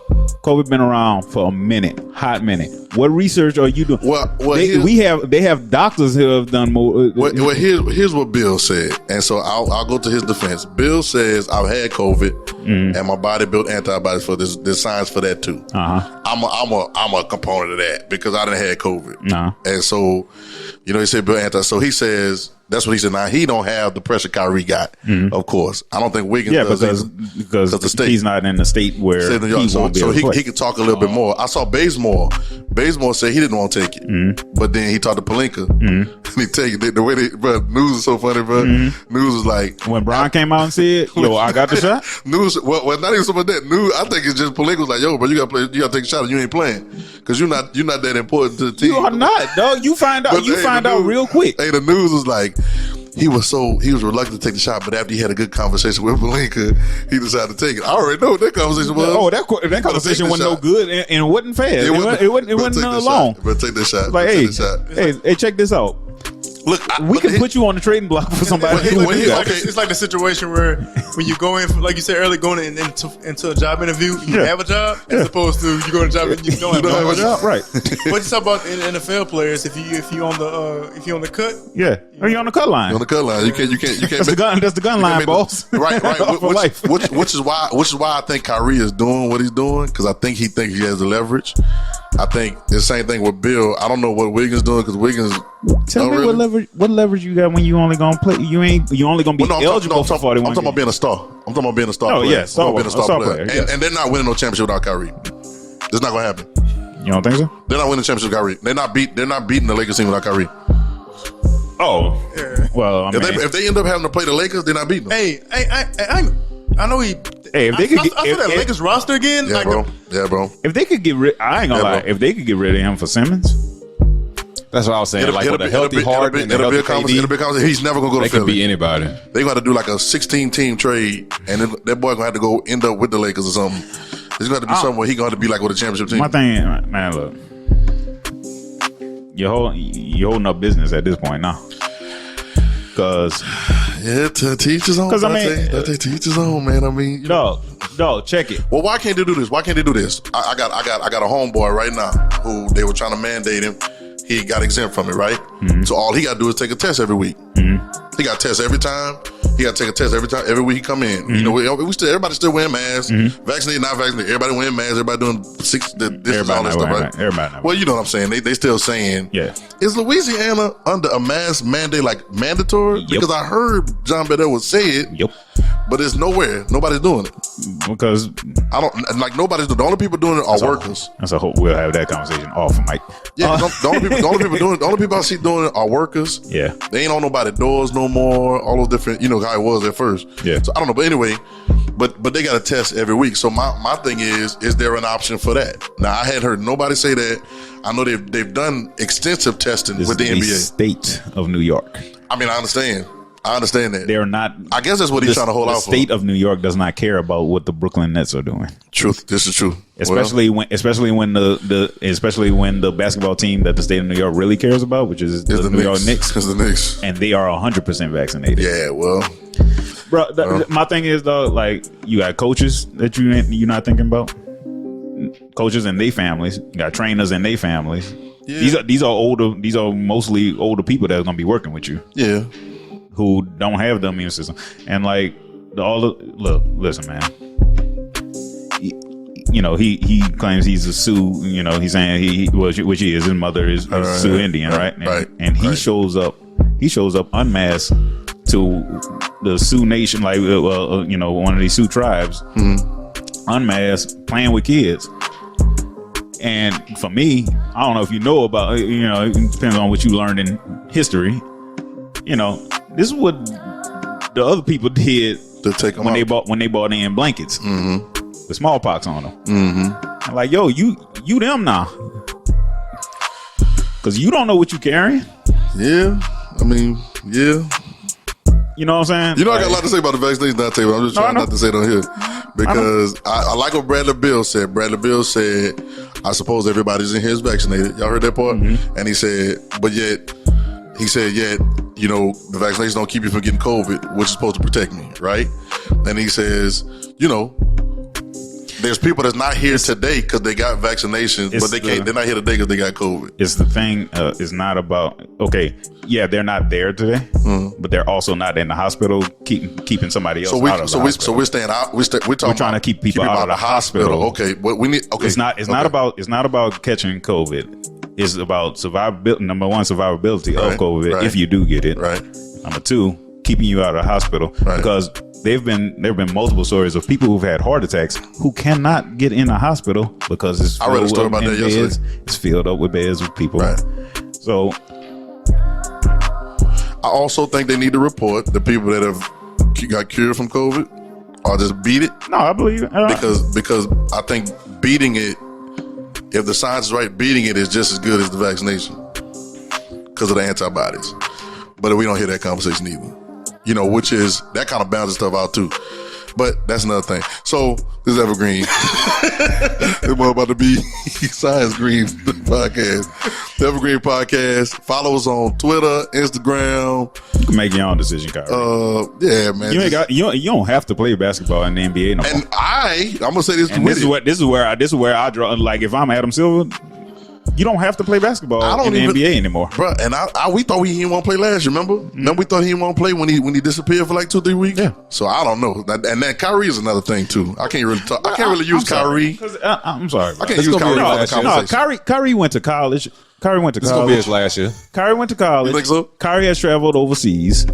Speaker 3: COVID been around for a minute, hot minute. What research are you doing? They have doctors who have done more.
Speaker 2: Here's what Bill said, and so I'll go to his defense. Bill says I've had COVID, and my body built antibodies for this. There's science for that too. I'm a component of that because I didn't had COVID, and so he said built antibodies. So he says. That's what he said. Now he don't have the pressure Kyrie got, of course. I don't think Wiggins does
Speaker 3: because the state. He's not in the state where
Speaker 2: he can talk a little bit more. I saw Bazemore. Bazemore said he didn't want to take it, but then he talked to Pelinka, and he take it. The way news is so funny, bro. News is like
Speaker 3: when Brian came out and said, "Yo, I got the shot."
Speaker 2: News, well, not even some of that. News, I think it's just Pelinka was like, "Yo, bro, you got to play. You got to take a shot, and you ain't playing because you're not that important to the team."
Speaker 3: You are not, dog. You find out. You find out real quick.
Speaker 2: Hey, the news was like. He was reluctant to take the shot, but after he had a good conversation with Pelinka, he decided to take it. I already know what that conversation was.
Speaker 3: Oh, that conversation wasn't no good, and it wasn't fast. It wasn't long.
Speaker 2: But take this shot.
Speaker 3: Like, hey, check this out.
Speaker 2: Look,
Speaker 3: we can put you on the trading block for somebody.
Speaker 1: It's like the situation where when you go in, like you said earlier, going into a job interview, you have a job, as opposed to you go to a job and you don't have a job.
Speaker 3: Right.
Speaker 1: What you talk about in NFL players? If you on the cut,
Speaker 3: or you on the cut line.
Speaker 2: You're on the cut line. You can't.
Speaker 3: That's the gun line, boss.
Speaker 2: Right. Which is why I think Kyrie is doing what he's doing because I think he thinks he has the leverage. I think the same thing with Bill. I don't know what Wiggins doing because Wiggins.
Speaker 3: Tell me what leverage you got when you only gonna play. You only gonna be eligible for 41.
Speaker 2: I'm talking about being a star. I'm talking about being a star.
Speaker 3: Oh
Speaker 2: player.
Speaker 3: yeah, being a star player.
Speaker 2: And they're not winning no championship without Kyrie. It's not gonna happen.
Speaker 3: You don't think so?
Speaker 2: They're not winning championship with Kyrie. They're not beating the Lakers team without Kyrie.
Speaker 3: Oh, well,
Speaker 2: if they end up having to play the Lakers, they're not beating them.
Speaker 1: Hey, I know he.
Speaker 3: Hey, if they could get
Speaker 1: that Lakers roster again,
Speaker 2: yeah, bro.
Speaker 3: If they could get rid, I ain't gonna lie. If they could get rid of him for Simmons,
Speaker 4: that's what I was saying. With a healthy heart and a healthy KD,
Speaker 2: he's never gonna go to Philly.
Speaker 4: They could be anybody.
Speaker 2: They got to do like a 16-team trade, and then that boy gonna have to end up with the Lakers or something. There's gonna have to be somewhere he gonna have to be like with a championship team.
Speaker 3: My thing, man, look, you're holding up business at this point now. Because
Speaker 2: teach his own.
Speaker 3: Because I mean,
Speaker 2: Dante teach his own, man. I mean,
Speaker 3: no, check it.
Speaker 2: Well, why can't they do this? Why can't they do this? I got a homeboy right now who they were trying to mandate him. He got exempt from it, right? Mm-hmm. So all he got to do is take a test every week. Mm-hmm. He got tests every time. He got to take a test every week he come in. Mm-hmm. You know, everybody still wearing masks. Mm-hmm. Vaccinated, not vaccinated. Everybody wearing masks. Everybody doing this and all that stuff, right?
Speaker 3: Everybody.
Speaker 2: Well, you know what I'm saying. They still saying,
Speaker 3: yeah.
Speaker 2: Is Louisiana under a mask mandate like mandatory? Yep. Because I heard John Bedell would say it.
Speaker 3: Yep.
Speaker 2: But it's nowhere. Nobody's doing it.
Speaker 3: Because
Speaker 2: I don't like nobody's doing it. The only people doing it are workers.
Speaker 3: That's a whole. We'll have that conversation off, Mike.
Speaker 2: Yeah, the only people I see doing it are workers.
Speaker 3: Yeah,
Speaker 2: they ain't on nobody's doors no more. All those different, you know how it was at first.
Speaker 3: Yeah.
Speaker 2: So I don't know, but anyway, but they got a test every week. So my thing is there an option for that? Now I hadn't heard nobody say that. I know they've done extensive testing with the NBA.
Speaker 3: The state of New York.
Speaker 2: I mean, I understand that.
Speaker 3: They're not.
Speaker 2: I guess that's what he's trying to hold out for.
Speaker 3: The state of New York does not care about what the Brooklyn Nets are doing.
Speaker 2: Truth. This is true.
Speaker 3: Especially when the basketball team that the state of New York really cares about, which is the New York Knicks.
Speaker 2: It's the Knicks.
Speaker 3: And they are 100% vaccinated.
Speaker 2: Yeah, well.
Speaker 3: Bro, my thing is though, like, you got coaches that you're not thinking about. Coaches and their families. You got trainers and their families. Yeah. These are mostly older people that are gonna be working with you.
Speaker 2: Yeah.
Speaker 3: Who don't have the immune system. And like listen, man. He claims he's a Sioux, he's saying which he is, his mother is Sioux Indian, right? And he shows up unmasked to the Sioux Nation, like one of these Sioux tribes, unmasked, playing with kids. And for me, I don't know if you know about, it depends on what you learned in history. This is what the other people did
Speaker 2: to take them
Speaker 3: when they bought in blankets, with smallpox on them. Mm-hmm. I'm like, yo, you them now, because you don't know what you carrying.
Speaker 2: Yeah, I mean, yeah.
Speaker 3: You know what I'm saying?
Speaker 2: I got a lot to say about the vaccination, Dante, but I'm just trying not to say it on here because I like what Bradley Bill said. Bradley Bill said, I suppose everybody's in here is vaccinated. Y'all heard that part? Mm-hmm. And he said, the vaccination don't keep you from getting COVID, which is supposed to protect me, right? And he says, there's people that's not here today because they got vaccinations, but they're not here today because they got COVID.
Speaker 3: It's the thing, it's not about, they're not there today, but they're also not in the hospital keeping somebody else out of the hospital. So we're staying out. We're trying
Speaker 2: to
Speaker 3: keep people out of the hospital.
Speaker 2: Okay, but we need. Okay,
Speaker 3: it's not about catching COVID. It's about number one, survivability of COVID if you do get it. Right. Number two, keeping you out of the hospital because there have been multiple stories of people who've had heart attacks who cannot get in the hospital because it's filled, I read a story about that yesterday. It's filled up with beds with people. Right. So
Speaker 2: I also think they need to report the people that have got cured from COVID or just beat it.
Speaker 3: No, I believe it.
Speaker 2: Because I think beating it, if the science is right, beating it is just as good as the vaccination because of the antibodies. But we don't hear that conversation either. Which is, that kind of balances stuff out too. But that's another thing. So, this is Evergreen. It's more about to be Science Green podcast. The Evergreen podcast. Follow us on Twitter, Instagram.
Speaker 3: You can make your own decision, Kyrie.
Speaker 2: Yeah, man.
Speaker 3: You don't have to play basketball in the NBA no more.
Speaker 2: And I'm gonna say this.
Speaker 3: And this is where I draw. Like, if I'm Adam Silver, you don't have to play basketball in the NBA anymore,
Speaker 2: bro. And we thought he didn't want to play last year. Remember? Remember, we thought he didn't want to play when he disappeared for like 2-3 weeks. Yeah. So I don't know. And then Kyrie is another thing too. I can't really talk. I can't really use Kyrie.
Speaker 3: I'm sorry.
Speaker 2: I can't use Kyrie.
Speaker 3: No, Kyrie went to college. Kyrie went to college.
Speaker 4: It's gonna be his last year.
Speaker 3: Kyrie went to college.
Speaker 2: You think so?
Speaker 3: Kyrie has traveled overseas.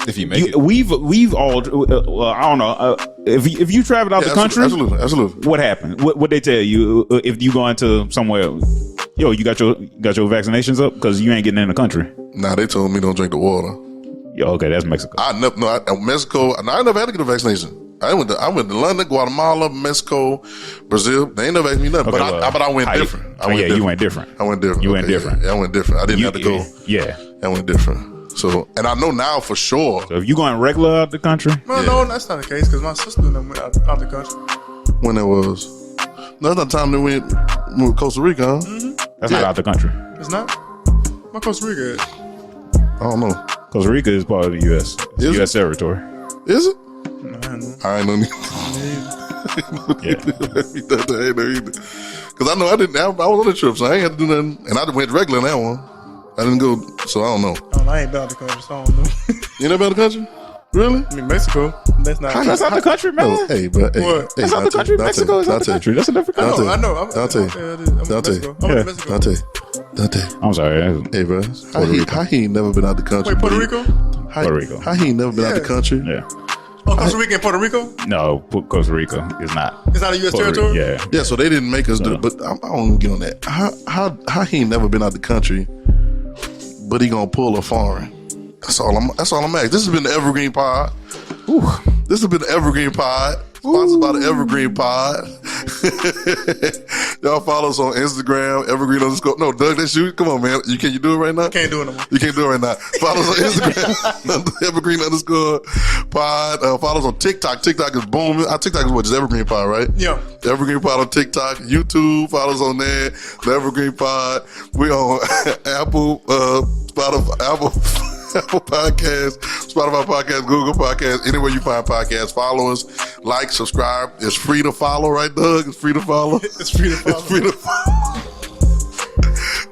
Speaker 4: If you make it,
Speaker 3: we've all. I don't know. If you traveled out the country,
Speaker 2: absolutely.
Speaker 3: What happened? What they tell you if you go into somewhere? Yo, you got your vaccinations up because you ain't getting in the country.
Speaker 2: Nah, they told me don't drink the water.
Speaker 3: Yo, okay, that's Mexico.
Speaker 2: Mexico. I never had to get a vaccination. I went to London, Guatemala, Mexico, Brazil. They ain't never asked me nothing. But I went different.
Speaker 3: You went different.
Speaker 2: I went different.
Speaker 3: You went different.
Speaker 2: Yeah, I went different. I didn't have to go.
Speaker 3: Yeah,
Speaker 2: I went different. So, and I know now for sure.
Speaker 3: So if you going regular out the country?
Speaker 1: No, that's not the case because my sister went out the country.
Speaker 2: When it was? No, that's not the time they went to Costa Rica, huh?
Speaker 3: Mm-hmm. That's not out the country.
Speaker 1: It's not? My Costa Rica is.
Speaker 2: I don't know.
Speaker 3: Costa Rica is part of the U.S. It's
Speaker 2: Is
Speaker 3: U.S. territory.
Speaker 2: Is it?
Speaker 1: I
Speaker 2: I ain't know.
Speaker 3: Yeah.
Speaker 2: Because I know I didn't. I was on the trip, so I ain't had to do nothing. And I went regular on that one. I didn't go, so I don't know.
Speaker 1: I ain't been out the country, so I don't know.
Speaker 2: You never been out the country? Really?
Speaker 1: I mean, Mexico. That's not.
Speaker 3: That's not the country, man.
Speaker 2: Oh, hey, but hey,
Speaker 1: What?
Speaker 2: hey,
Speaker 3: That's not the country. Mexico is not the country. That's a different country.
Speaker 1: I know. I'm
Speaker 2: Dante. Dante.
Speaker 1: Mexico. I'm in Mexico.
Speaker 2: Dante.
Speaker 3: I'm sorry.
Speaker 2: Hey, bro. How he ain't never been out the country?
Speaker 1: Wait, Puerto Rico?
Speaker 3: Puerto Rico.
Speaker 2: How he ain't never been out the country?
Speaker 3: Yeah.
Speaker 1: Oh, Costa Rica and Puerto Rico?
Speaker 3: No, Costa Rica is not.
Speaker 1: It's not a U.S.
Speaker 3: Puerto
Speaker 1: territory?
Speaker 3: Rico. Yeah.
Speaker 2: Yeah, so they didn't make us do it, but I don't even get on that. How he ain't never been out the country, but he gonna pull a foreign? That's all I'm asking. This has been the Evergreen Pod. This has been the Evergreen Pod. Sponsored by the Evergreen Pod. Y'all follow us on Instagram, Evergreen _ No, Doug, that's you. Come on, man. Can you do it right now?
Speaker 1: Can't do it no more.
Speaker 2: You can't do it right now. Follow us on Instagram, Evergreen _ Pod. Follow us on TikTok. TikTok is booming. Our TikTok is what? Just Evergreen Pod, right?
Speaker 1: Yeah.
Speaker 2: The Evergreen Pod on TikTok, YouTube. Follow us on there. The Evergreen Pod. We on Apple, Spotify, Apple Podcasts, Spotify Podcasts, Google Podcasts, anywhere you find podcasts. Follow us, like, subscribe. It's free to follow, right, Doug? It's free to follow.
Speaker 1: It's free to follow.
Speaker 2: It's free to follow.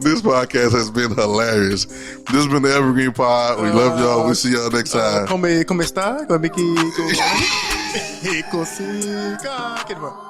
Speaker 2: This podcast has been hilarious. This has been the Evergreen Pod. We love y'all. We'll see y'all next time.
Speaker 1: ¿Cómo está? ¿Cómo está?